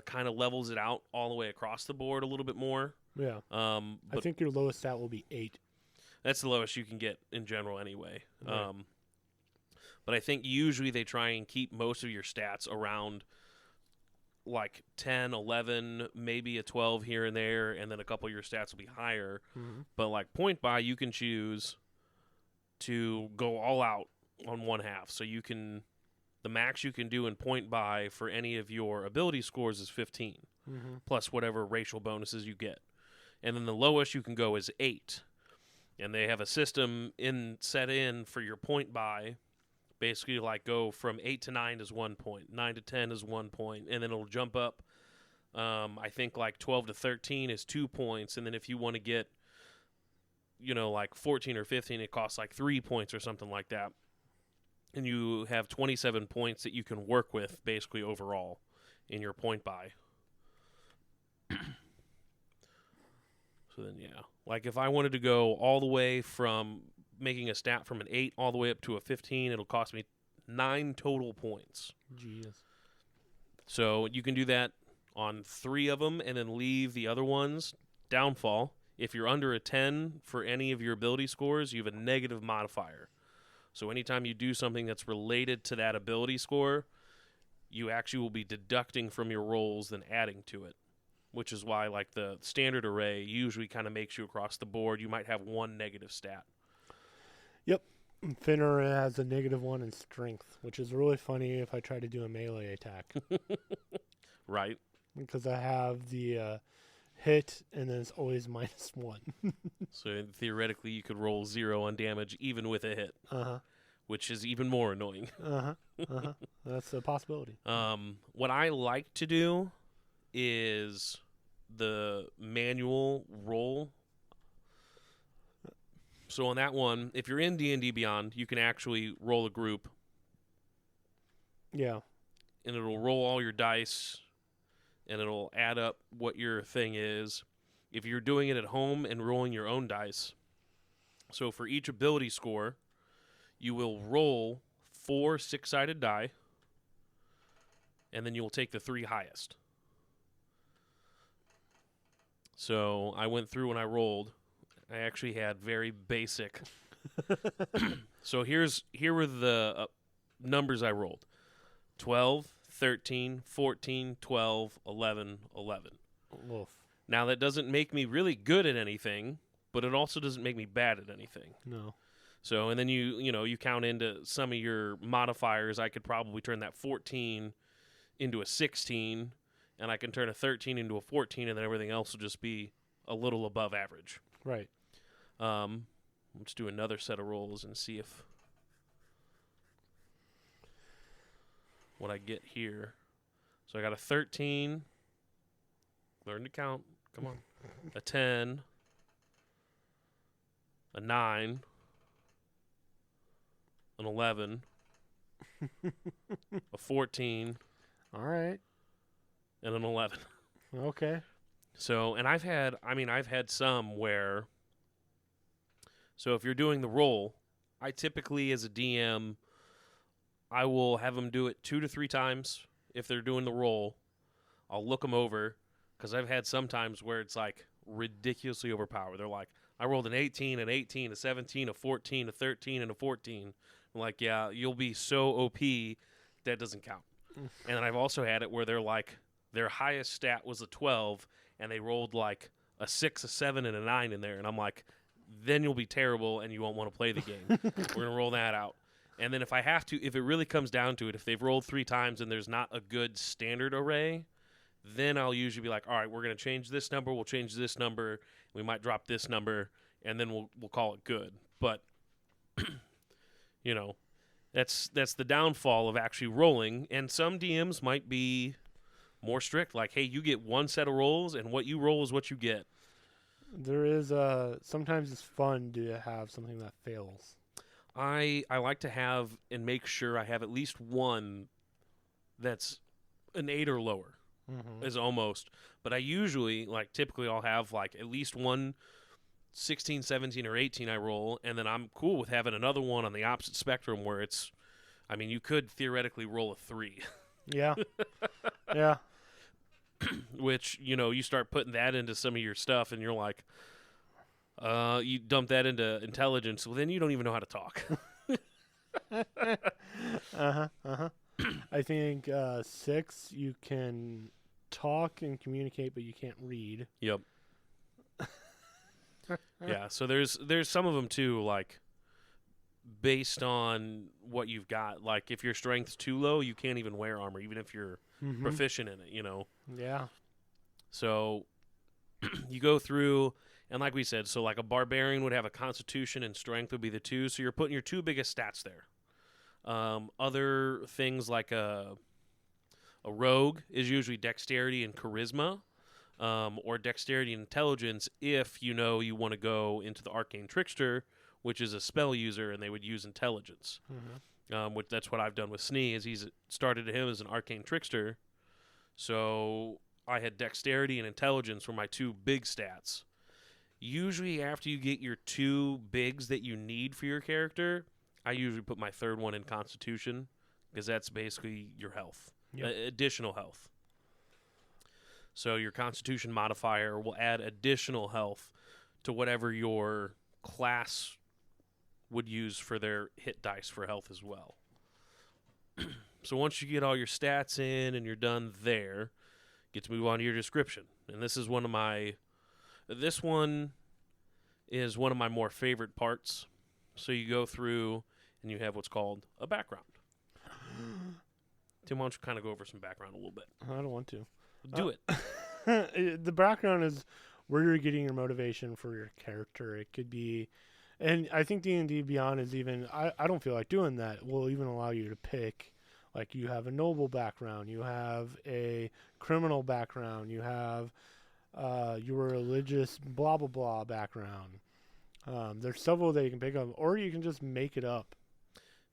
kind of levels it out all the way across the board a little bit more. Yeah. But I think your lowest stat will be 8. that's the lowest you can get in general anyway. Right. But I think usually they try and keep most of your stats around like 10, 11, maybe a 12 here and there, and then a couple of your stats will be higher. Mm-hmm. But like point buy, you can choose to go all out on one half. So you can, the max you can do in point buy for any of your ability scores is 15, plus whatever racial bonuses you get. And then the lowest you can go is 8. And they have a system set in for your point buy. Basically, like go from 8 to 9 is 1 point, 9 to 10 is 1 point, and then it'll jump up. I think like 12 to 13 is 2 points, and then if you want to get, like 14 or 15, it costs like 3 points or something like that. And you have 27 points that you can work with basically overall in your point buy. So then, yeah. Like if I wanted to go all the way from making a stat from an 8 all the way up to a 15, it'll cost me 9 total points. Jeez. So you can do that on 3 of them and then leave the other ones. Downfall, if you're under a 10 for any of your ability scores, you have a negative modifier. So anytime you do something that's related to that ability score, you actually will be deducting from your rolls than adding to it, which is why like the standard array usually kind of makes you across the board. You might have 1 negative stat. Yep. Finner has a -1 in strength, which is really funny if I try to do a melee attack. Right. Because I have the hit, and then it's always -1. So theoretically, you could roll 0 on damage even with a hit, which is even more annoying. That's a possibility. What I like to do is the manual roll. So on that one, if you're in DnD Beyond, you can actually roll a group. Yeah. And it'll roll all your dice, and it'll add up what your thing is. If you're doing it at home and rolling your own dice, so for each ability score, you will roll 4 6-sided die, and then you will take the 3 highest. So I went through and I rolled. I actually had very basic. So here were the numbers I rolled. 12, 13, 14, 12, 11, 11. Wolf. Now, that doesn't make me really good at anything, but it also doesn't make me bad at anything. No. So, and then you count into some of your modifiers. I could probably turn that 14 into a 16, and I can turn a 13 into a 14, and then everything else will just be a little above average. Right. Let's do another set of rolls and see if what I get here. So I got a 13. Learn to count. Come on. A 10. A 9. An 11. A 14. All right. And an 11. Okay. So, and I've had some where, so if you're doing the roll, I typically as a DM, I will have them do it 2 to 3 times. If they're doing the roll, I'll look them over, because I've had some times where it's like ridiculously overpowered. They're like, I rolled an 18, an 18, a 17, a 14, a 13, and a 14. I'm like, yeah, you'll be so OP, that doesn't count. And then I've also had it where they're like, their highest stat was a 12, and they rolled like a 6, a 7, and a 9 in there. And I'm like, then you'll be terrible, and you won't want to play the game. We're going to roll that out. And then if it really comes down to it, if they've rolled 3 times and there's not a good standard array, then I'll usually be like, all right, we're going to change this number, we'll change this number, we might drop this number, and then we'll call it good. But, that's the downfall of actually rolling, and some DMs might be more strict. Like, hey, you get one set of rolls, and what you roll is what you get. There is sometimes it's fun to have something that fails. I like to have and make sure I have at least one that's an 8 or lower. Is almost. But I usually, like, typically I'll have, like, at least one 16, 17, or 18 I roll, and then I'm cool with having another one on the opposite spectrum where it's, I mean, you could theoretically roll a 3. Yeah. Yeah. Which, you know, you start putting that into some of your stuff, and you're like, you dump that into intelligence, well, then you don't even know how to talk. I think 6, you can talk and communicate, but you can't read. Yep. Yeah, so there's some of them too, like, based on what you've got. Like, if your strength's too low, you can't even wear armor, even if you're proficient in it, you know? Yeah. So you go through, and like we said, so like a barbarian would have a constitution and strength would be the 2, so you're putting your 2 biggest stats there. Other things like a rogue is usually dexterity and charisma, or dexterity and intelligence if you know you want to go into the arcane trickster, which is a spell user, and they would use intelligence. Which that's what I've done with Snee, is he's started him as an arcane trickster. So I had dexterity and intelligence were my 2 big stats. Usually after you get your 2 bigs that you need for your character, I usually put my 3rd one in Constitution, because that's basically your health, additional health. So your Constitution modifier will add additional health to whatever your class would use for their hit dice for health as well. So once you get all your stats in and you're done there, get to move on to your description. And this is one of my more favorite parts. So you go through and you have what's called a background. Tim, why don't you kind of go over some background a little bit? I don't want to. Do it. The background is where you're getting your motivation for your character. It could be, and I think DnD Beyond is even, I don't feel like doing that. Will even allow you to pick, like, you have a noble background, you have a criminal background, you have your religious blah blah blah background. There's several that you can pick up, or you can just make it up.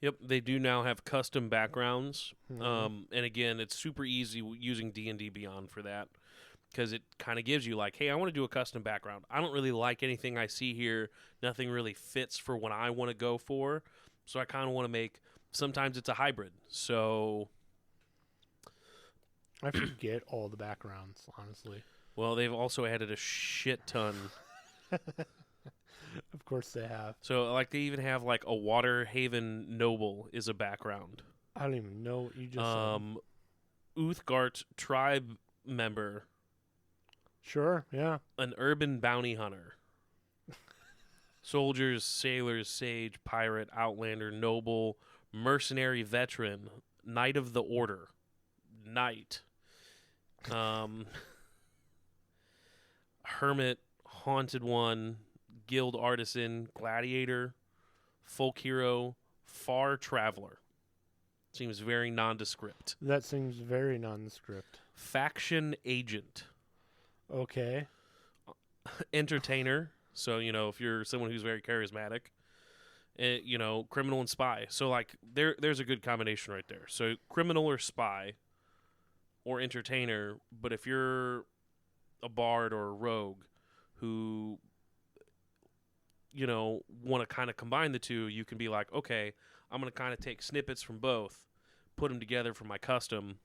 Yep, they do now have custom backgrounds, and again, it's super easy using D&D Beyond for that, because it kind of gives you, like, hey, I want to do a custom background. I don't really like anything I see here. Nothing really fits for what I want to go for, so I kind of want to make, sometimes it's a hybrid, so... I forget all the backgrounds, honestly. Well, they've also added a shit ton. Of course they have. So, like, they even have, like, a Waterhaven noble is a background. I don't even know what you just said. Uthgart tribe member. Sure, yeah. An urban bounty hunter. Soldiers, sailors, sage, pirate, outlander, noble, mercenary veteran, knight of the order. Knight. Hermit, haunted one, guild artisan, gladiator, folk hero, far traveler. Seems very nondescript. That seems very nondescript. Faction agent. Okay. Entertainer. So, you know, if you're someone who's very charismatic. You know, criminal and spy. So, like, there's a good combination right there. So, criminal or spy or entertainer. But if you're a bard or a rogue who, you know, want to kind of combine the two, you can be like, okay, I'm going to kind of take snippets from both, put them together for my custom,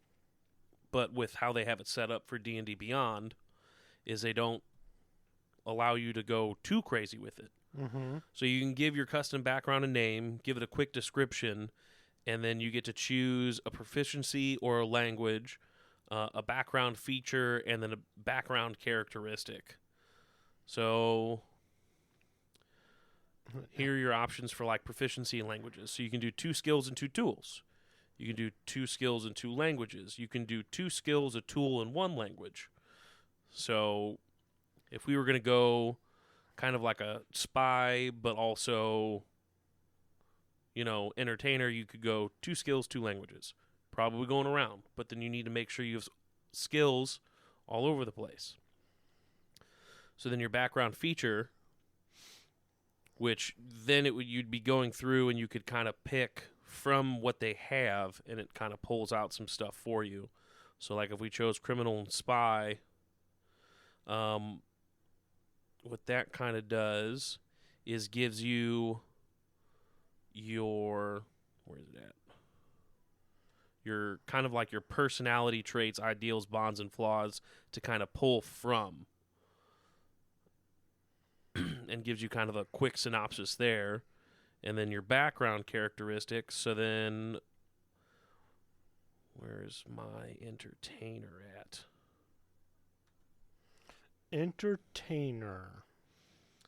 but with how they have it set up for D&D Beyond is they don't allow you to go too crazy with it. So you can give your custom background a name, give it a quick description, and then you get to choose a proficiency or a language, a background feature, and then a background characteristic. So here are your options for, like, proficiency in languages. So you can do 2 skills and 2 tools. You can do 2 skills and 2 languages. You can do 2 skills, a tool, and 1 language. So if we were going to go kind of like a spy, but also, you know, entertainer, you could go 2 skills, 2 languages. Probably going around, but then you need to make sure you have skills all over the place. So then your background feature, which then you'd be going through and you could kind of pick from what they have, and it kind of pulls out some stuff for you. So like if we chose criminal and spy, what that kind of does is gives you your, where is it at? Your kind of like your personality traits, ideals, bonds, and flaws to kind of pull from, and gives you kind of a quick synopsis there. And then your background characteristics. So then, where's my entertainer at? Entertainer.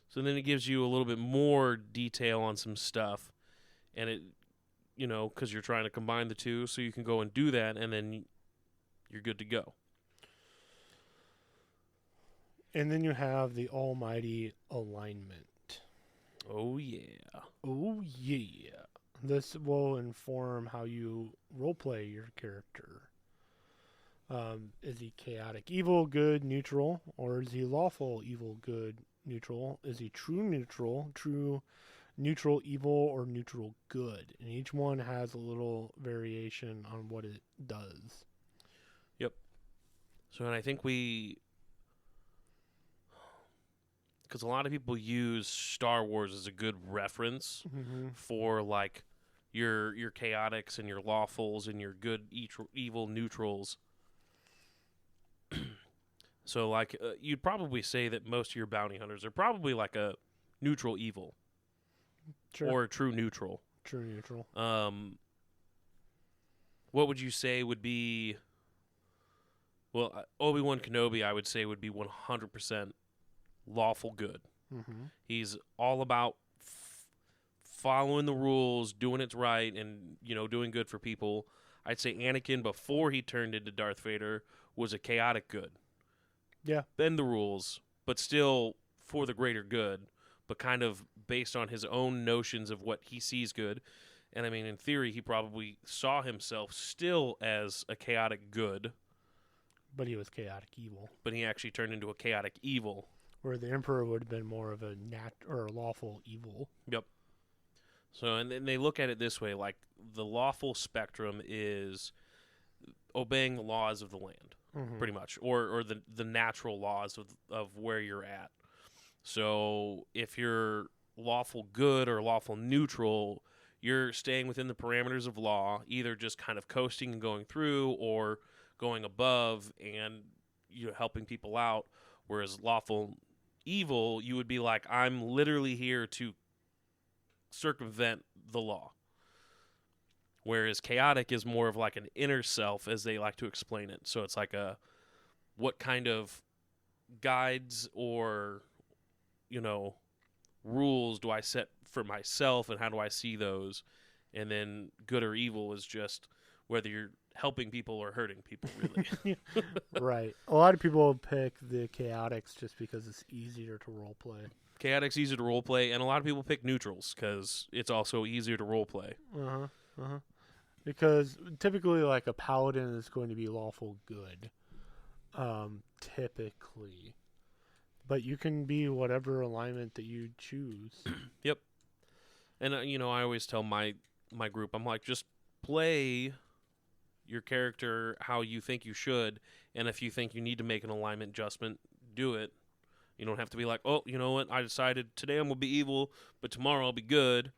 So then it gives you a little bit more detail on some stuff. And it, you know, because you're trying to combine the two, so you can go and do that, and then you're good to go. And then you have the almighty alignment. Oh, yeah. Oh, yeah. This will inform how you roleplay your character. Is he chaotic evil, good, neutral? Or is he lawful evil, good, neutral? Is he true neutral evil, or neutral good? And each one has a little variation on what it does. Yep. So, and I think because a lot of people use Star Wars as a good reference for like your chaotics and your lawfuls and your good, evil, neutrals. So like you'd probably say that most of your bounty hunters are probably like a neutral evil, or a true neutral. True neutral. What would you say would be? Well, Obi-Wan Kenobi, I would say, would be 100% lawful good. He's all about following the rules, doing it right, and, you know, doing good for people. I'd say Anakin, before he turned into Darth Vader, was a chaotic good. Yeah. Bend the rules, but still for the greater good, but kind of based on his own notions of what he sees good. And, I mean, in theory, he probably saw himself still as a chaotic good. But he was chaotic evil. But he actually turned into a chaotic evil. Where the Emperor would have been more of a lawful evil. Yep. So, and then they look at it this way, like the lawful spectrum is obeying the laws of the land, pretty much, or the natural laws of where you're at. So if you're lawful good or lawful neutral, you're staying within the parameters of law, either just kind of coasting and going through, or going above and, you know, helping people out. Whereas lawful evil, you would be like, I'm literally here to circumvent the law. Whereas chaotic is more of like an inner self, as they like to explain it. So it's like what kind of guides or, you know, rules do I set for myself, and how do I see those? And then good or evil is just whether you're helping people or hurting people, really. Right. A lot of people pick the chaotics just because it's easier to roleplay. Chaotic's easier to roleplay, and a lot of people pick neutrals because it's also easier to roleplay. Because typically, like, a paladin is going to be lawful good, typically. But you can be whatever alignment that you choose. Yep. And, you know, I always tell my group, I'm like, just play your character how you think you should, and if you think you need to make an alignment adjustment, do it. You don't have to be like, oh, you know what, I decided today I'm going to be evil, but tomorrow I'll be good.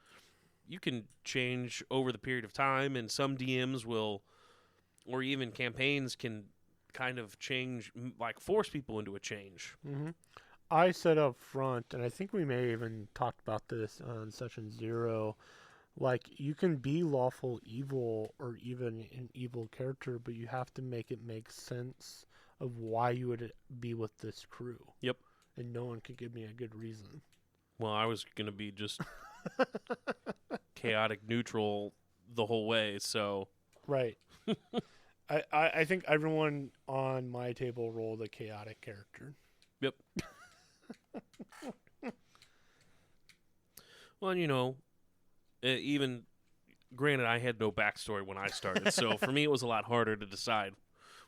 You can change over the period of time, and some DMs will, or even campaigns can kind of change, like force people into a change. I said up front, and I think we may even talked about this on Session 0, like, you can be lawful evil or even an evil character, but you have to make it make sense of why you would be with this crew. Yep. And no one could give me a good reason. Well, I was going to be just chaotic neutral the whole way, so... Right. I think everyone on my table rolled a chaotic character. Yep. Well, and, you know, even... Granted, I had no backstory when I started, so for me it was a lot harder to decide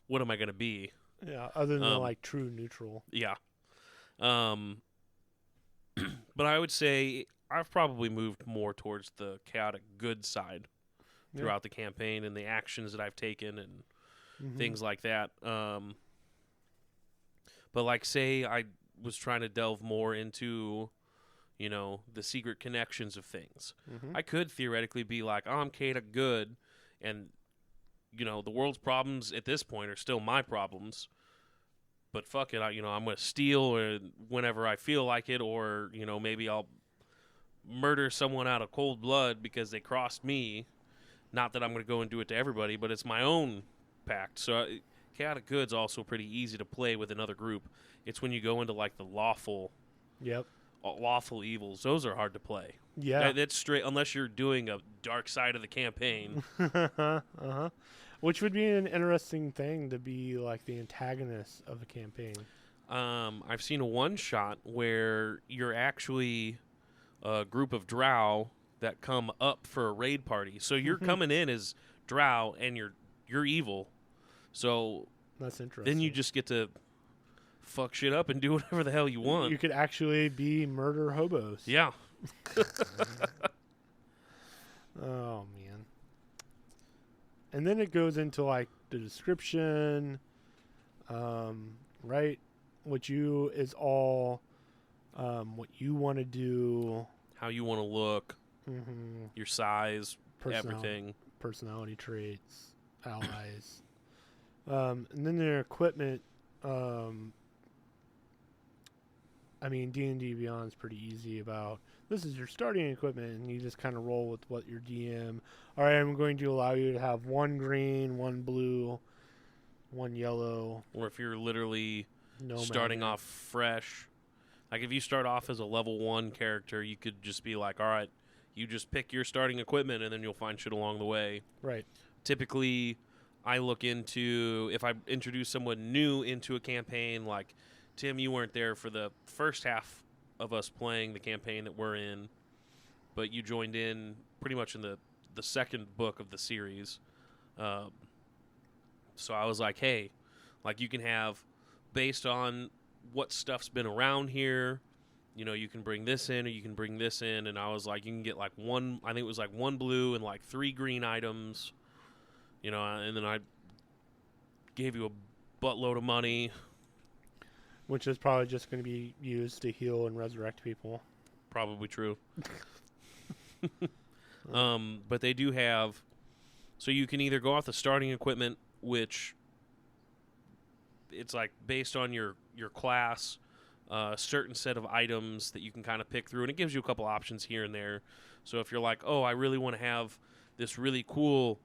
what am I going to be? Yeah, other than like true neutral. Yeah. But I would say I've probably moved more towards the chaotic good side throughout the campaign and the actions that I've taken and things like that. But like, say I was trying to delve more into, you know, the secret connections of things. I could theoretically be like, oh, I'm chaotic good, and, you know, the world's problems at this point are still my problems. But fuck it, I'm going to steal whenever I feel like it, or, you know, maybe I'll murder someone out of cold blood because they crossed me. Not that I'm going to go and do it to everybody, but it's my own pact. So chaotic good's also pretty easy to play with another group. It's when you go into like the lawful evils. Those are hard to play. Yeah. That's straight, unless you're doing a dark side of the campaign. Which would be an interesting thing to be like the antagonist of a campaign. I've seen a one-shot where you're actually a group of drow that come up for a raid party. So you're coming in as drow and you're evil. So that's interesting. Then you just get to fuck shit up and do whatever the hell you want. You could actually be murder hobos. Yeah. Oh man. And then it goes into like the description, right? What you is all what you want to do, how you want to look, your size, everything, personality traits, allies, and then their equipment. I mean, DnD Beyond is pretty easy about this is your starting equipment, and you just kind of roll with what your DM. All right, I'm going to allow you to have 1 green, 1 blue, 1 yellow. Or if you're literally starting off fresh, like if you start off as a level 1 character, you could just be like, all right, you just pick your starting equipment, and then you'll find shit along the way. Right. Typically, I look into, if I introduce someone new into a campaign, like, Tim, you weren't there for the first half of us playing the campaign that we're in, but you joined in pretty much in the second book of the series. So I was like, hey, like you can have, based on what stuff's been around here, you know, you can bring this in or you can bring this in. And I was like, you can get like I think it was like 1 blue and like 3 green items, you know, and then I gave you a buttload of money. Which is probably just going to be used to heal and resurrect people. Probably true. But they do have... So you can either go off the starting equipment, which it's like based on your class, a certain set of items that you can kind of pick through, and it gives you a couple options here and there. So if you're like, oh, I really want to have this really cool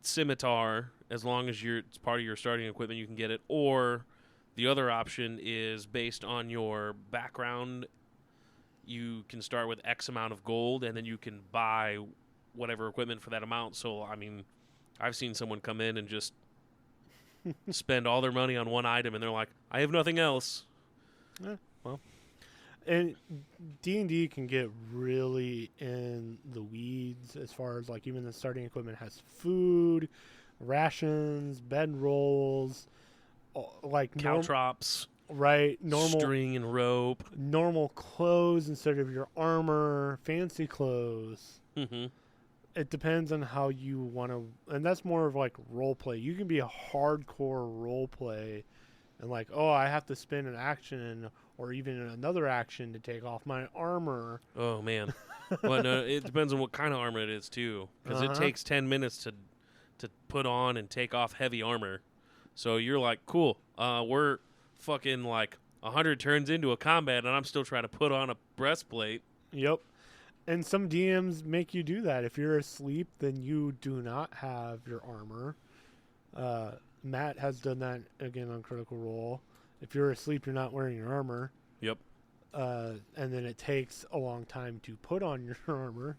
scimitar, as long as it's part of your starting equipment, you can get it. Or... the other option is based on your background. You can start with X amount of gold, and then you can buy whatever equipment for that amount. So, I mean, I've seen someone come in and just spend all their money on one item, and they're like, I have nothing else. Well, and D&D can get really in the weeds as far as, like, even the starting equipment has food, rations, bedrolls, like caltrops, right? Normal string and rope, normal clothes instead of your armor, fancy clothes. It depends on how you want to, and that's more of like role play. You can be a hardcore role play, and like, oh, I have to spend an action or even another action to take off my armor. Oh man, well, no, it depends on what kind of armor it is too, because it takes 10 minutes to put on and take off heavy armor. So you're like, cool, we're fucking like 100 turns into a combat, and I'm still trying to put on a breastplate. Yep. And some DMs make you do that. If you're asleep, then you do not have your armor. Matt has done that again on Critical Role. If you're asleep, you're not wearing your armor. Yep. And then it takes a long time to put on your armor.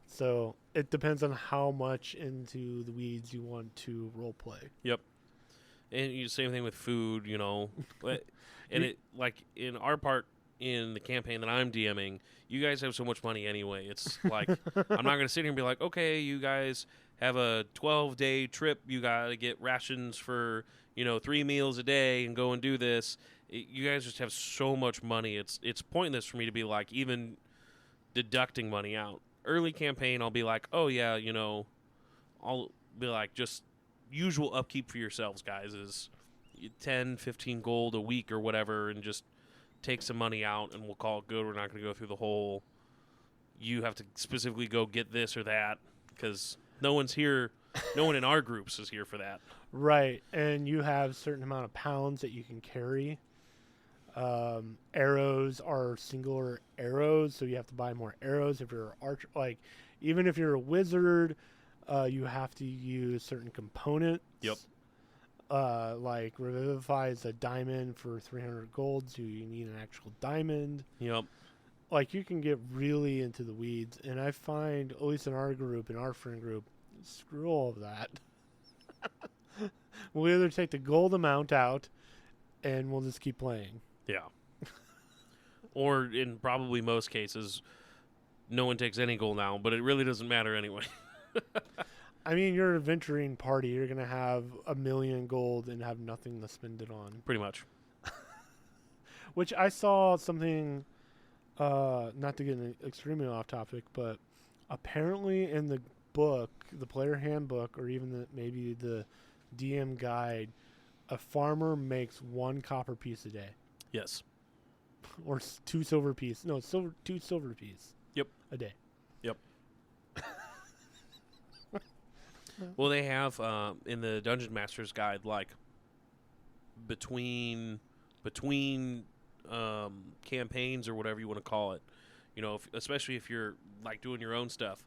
So it depends on how much into the weeds you want to role play. Yep. And same thing with food, you know. And it, like, in our part in the campaign that I'm DMing, you guys have so much money anyway. It's like, I'm not going to sit here and be like, okay, you guys have a 12-day trip. You got to get rations for 3 meals a day and go and do this. You guys just have so much money. It's pointless for me to be like even deducting money out. Early campaign, I'll be like, oh yeah, I'll be like, just usual upkeep for yourselves, guys, is 10, 15 gold a week or whatever, and just take some money out, and we'll call it good. We're not going to go through the whole, you have to specifically go get this or that, because no one's here. No one in our groups is here for that. Right, and you have a certain amount of pounds that you can carry. Arrows are singular arrows, so you have to buy more arrows. If you're an archer, like even if you're a wizard, you have to use certain components. Yep. Like Revivify is a diamond for 300 gold, so you need an actual diamond. Yep. Like you can get really into the weeds, and I find, at least in our group, in our friend group, screw all of that. We'll either take the gold amount out, and we'll just keep playing. Yeah. Or in probably most cases, no one takes any gold now, but it really doesn't matter anyway. I mean, you're an adventuring party. You're going to have 1,000,000 gold and have nothing to spend it on. Pretty much. Which I saw something, not to get extremely off topic, but apparently in the book, the player handbook, or even maybe the DM guide, a farmer makes 1 copper piece a day. Yes. Or 2 silver piece. No, 2 silver piece. Yep. A day. Yep. Well, they have in the Dungeon Master's Guide, like between campaigns or whatever you want to call it, especially if you're like doing your own stuff.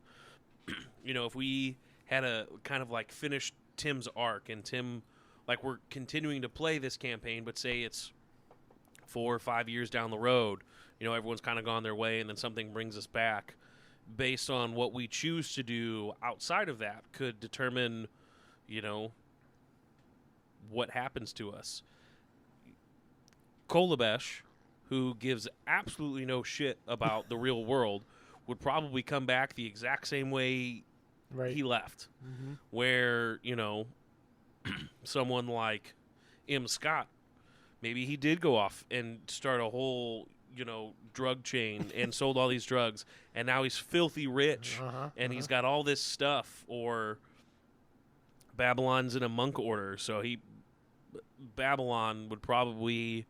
If we had a kind of like finished Tim's arc, and Tim, like, we're continuing to play this campaign, but say it's 4 or 5 years down the road, everyone's kind of gone their way, and then something brings us back. Based on what we choose to do outside of that could determine, what happens to us. Kolabesh, who gives absolutely no shit about the real world, would probably come back the exact same way he left. Mm-hmm. Where, someone like M. Scott, maybe he did go off and start a whole, drug chain and sold all these drugs, and now he's filthy rich, and he's got all this stuff. Or Babylon's in a monk order, so Babylon would probably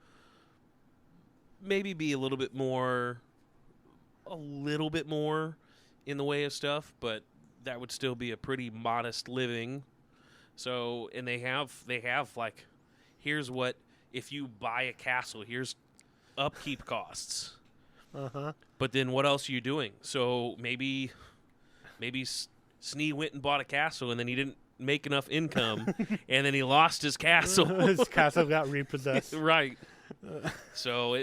maybe be a little bit more in the way of stuff, but that would still be a pretty modest living. So, and they have like, here's what, if you buy a castle, here's upkeep costs. But then what else are you doing? So maybe Snee went and bought a castle, and then he didn't make enough income, and then he lost his castle. His castle got repossessed. Right. So,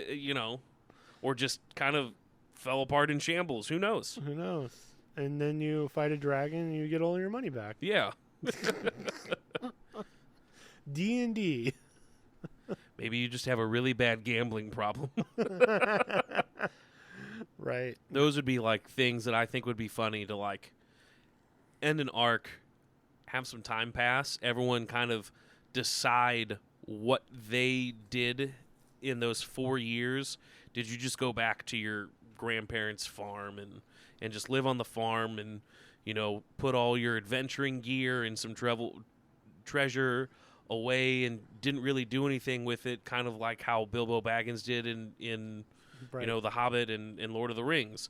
or just kind of fell apart in shambles. Who knows? Who knows? And then you fight a dragon, and you get all your money back. Yeah. D&D. Maybe you just have a really bad gambling problem. Right. Those would be like things that I think would be funny to like end an arc, have some time pass, everyone kind of decide what they did in those 4 years. Did you just go back to your grandparents' farm and just live on the farm and, put all your adventuring gear and some treasure away and didn't really do anything with it, kind of like how Bilbo Baggins did in Right. The Hobbit and Lord of the Rings.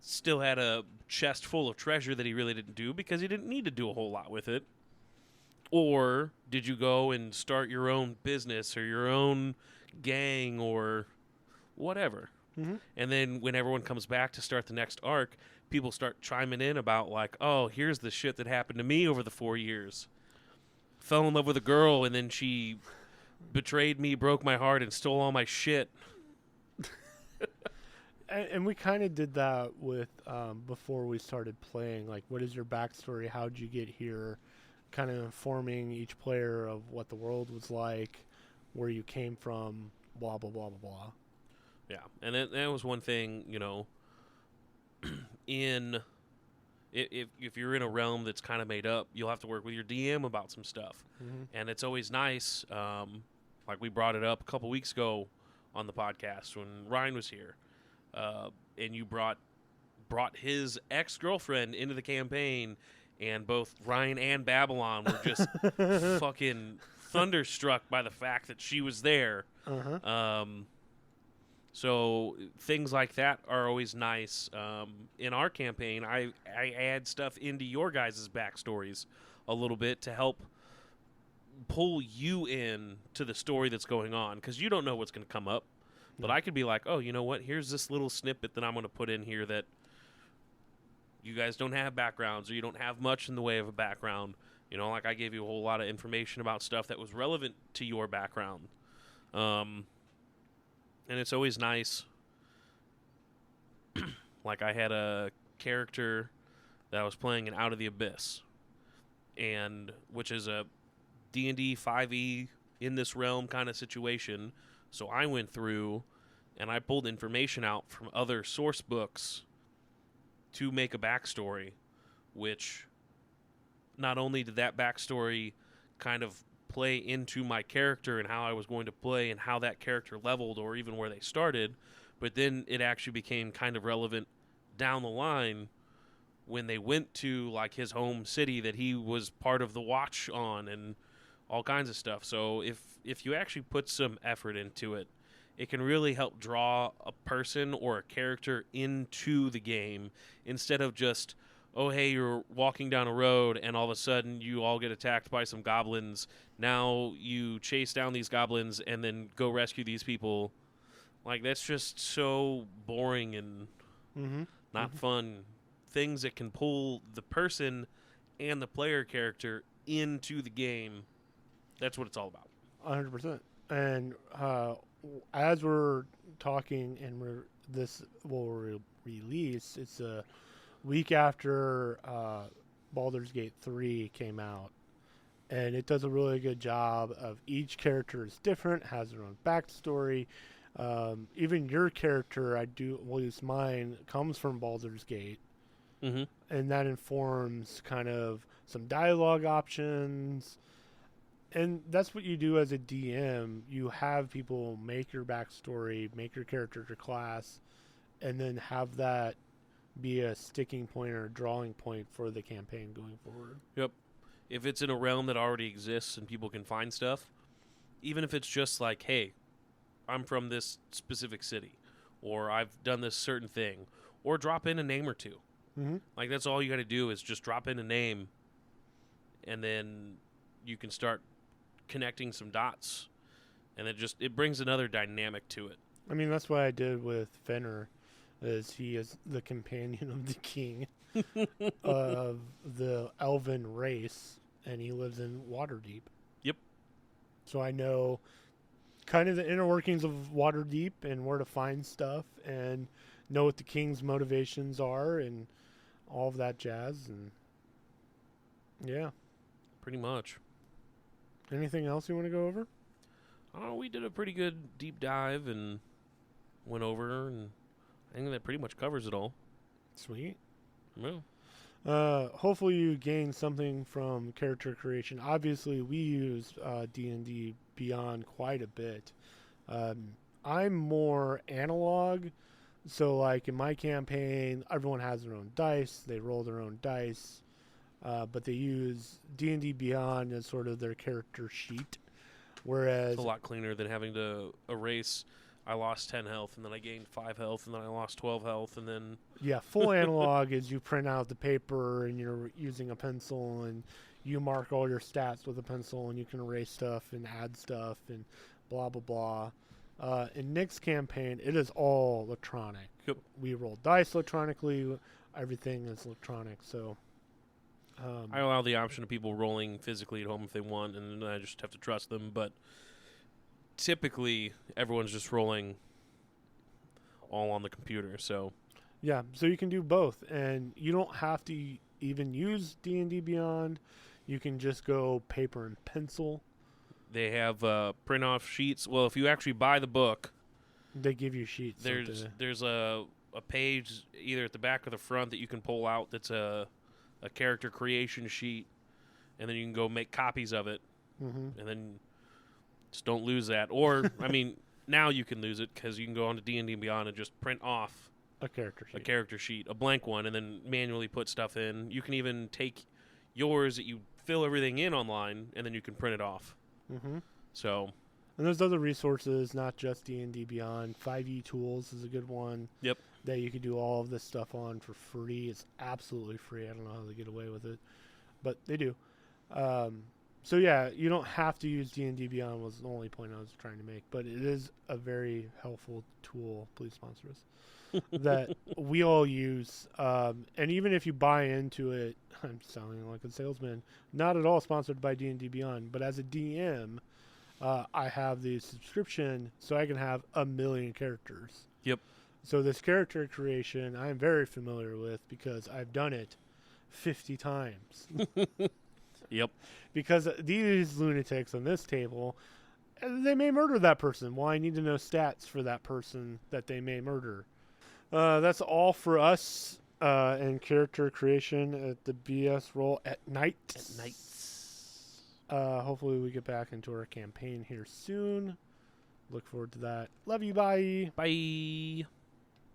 Still had a chest full of treasure that he really didn't do because he didn't need to do a whole lot with it. Or did you go and start your own business or your own gang or whatever? Mm-hmm. And then when everyone comes back to start the next arc, people start chiming in about like, oh, here's the shit that happened to me over the 4 years. Fell in love with a girl, and then she betrayed me, broke my heart, and stole all my shit. And we kind of did that with before we started playing. Like, what is your backstory? How'd you get here? Kind of informing each player of what the world was like, where you came from, blah, blah, blah, blah, blah. Yeah, and that was one thing, in if you're in a realm that's kind of made up, you'll have to work with your DM about some stuff, and it's always nice. Like we brought it up a couple weeks ago on the podcast when Ryan was here, and you brought his ex-girlfriend into the campaign, and both Ryan and Babylon were just fucking thunderstruck by the fact that she was there. So things like that are always nice. In our campaign, I add stuff into your guys' backstories a little bit to help pull you in to the story that's going on, because you don't know what's going to come up. But I could be like, oh, you know what? Here's this little snippet that I'm going to put in here that you guys don't have backgrounds, or you don't have much in the way of a background. You know, like I gave you a whole lot of information about stuff that was relevant to your background. And it's always nice. Like I had a character that I was playing in Out of the Abyss, and which is a D&D 5e in this realm kind of situation. So I went through and I pulled information out from other source books to make a backstory, which not only did that backstory kind of play into my character and how I was going to play and how that character leveled or even where they started, but then it actually became kind of relevant down the line when they went to like his home city that he was part of the watch on and all kinds of stuff. So if you actually put some effort into it, it can really help draw a person or a character into the game instead of just, oh, hey, you're walking down a road and all of a sudden you all get attacked by some goblins. Now you chase down these goblins and then go rescue these people. Like, that's just so boring and not fun. Things that can pull the person and the player character into the game, that's what it's all about. 100%. And as we're talking and this will release, it's a week after Baldur's Gate 3 came out, and it does a really good job of each character is different, has their own backstory. Even your character, will use mine, comes from Baldur's Gate, and that informs kind of some dialogue options. And that's what you do as a DM. You have people make your backstory, make your character to class, and then have that be a sticking point or a drawing point for the campaign going forward. Yep. If it's in a realm that already exists and people can find stuff, even if it's just like, hey, I'm from this specific city, or I've done this certain thing, or drop in a name or two. Like, that's all you got to do is just drop in a name, and then you can start connecting some dots, and it brings another dynamic to it. I mean, that's what I did with Fenner, is he is the companion of the king of the elven race, and he lives in Waterdeep. Yep. So I know kind of the inner workings of Waterdeep and where to find stuff, and know what the king's motivations are and all of that jazz. And yeah, pretty much. Anything else you want to go over? We did a pretty good deep dive and went over, and I think that pretty much covers it all. Sweet. Yeah. Hopefully you gain something from character creation. Obviously, we use D&D Beyond quite a bit. I'm more analog. So, like, in my campaign, everyone has their own dice. They roll their own dice. But they use D&D Beyond as sort of their character sheet. Whereas it's a lot cleaner than having to erase, I lost 10 health, and then I gained 5 health, and then I lost 12 health, and then... Yeah, full analog is you print out the paper, and you're using a pencil, and you mark all your stats with a pencil, and you can erase stuff and add stuff, and blah, blah, blah. In Nick's campaign, it is all electronic. Yep. We roll dice electronically. Everything is electronic, so... I allow the option of people rolling physically at home if they want, and I just have to trust them. But typically, everyone's just rolling all on the computer. So yeah, so you can do both, and you don't have to even use D&D Beyond. You can just go paper and pencil. They have print-off sheets. Well, if you actually buy the book, they give you sheets. There's a page either at the back or the front that you can pull out. That's a a character creation sheet, and then you can go make copies of it, Mm-hmm. and then just don't lose that. Or, I mean, now you can lose it because you can go on to DnD Beyond and just print off A character sheet. a character sheet, a blank one, and then manually put stuff in. You can even take yours that you fill everything in online, and then you can print it off. Mm-hmm. So, And there's other resources, not just D&D Beyond. 5e Tools is a good one. Yep. That you can do all of this stuff on for free. It's absolutely free. I don't know how they get away with it, but they do. So yeah, you don't have to use D&D Beyond was the only point I was trying to make, but it is a very helpful tool. Please sponsor us. That we all use. And even if you buy into it, I'm sounding like a salesman. Not at all sponsored by D&D Beyond, but as a DM, I have the subscription so I can have 1 million characters. Yep. So this character creation I'm very familiar with because I've done it 50 times. yep. Because these lunatics on this table, they may murder that person. Well, I need to know stats for that person that they may murder. That's all for us in character creation at the BS roll at night. At night. Hopefully we get back into our campaign here soon. Look forward to that. Love you. Bye. Bye.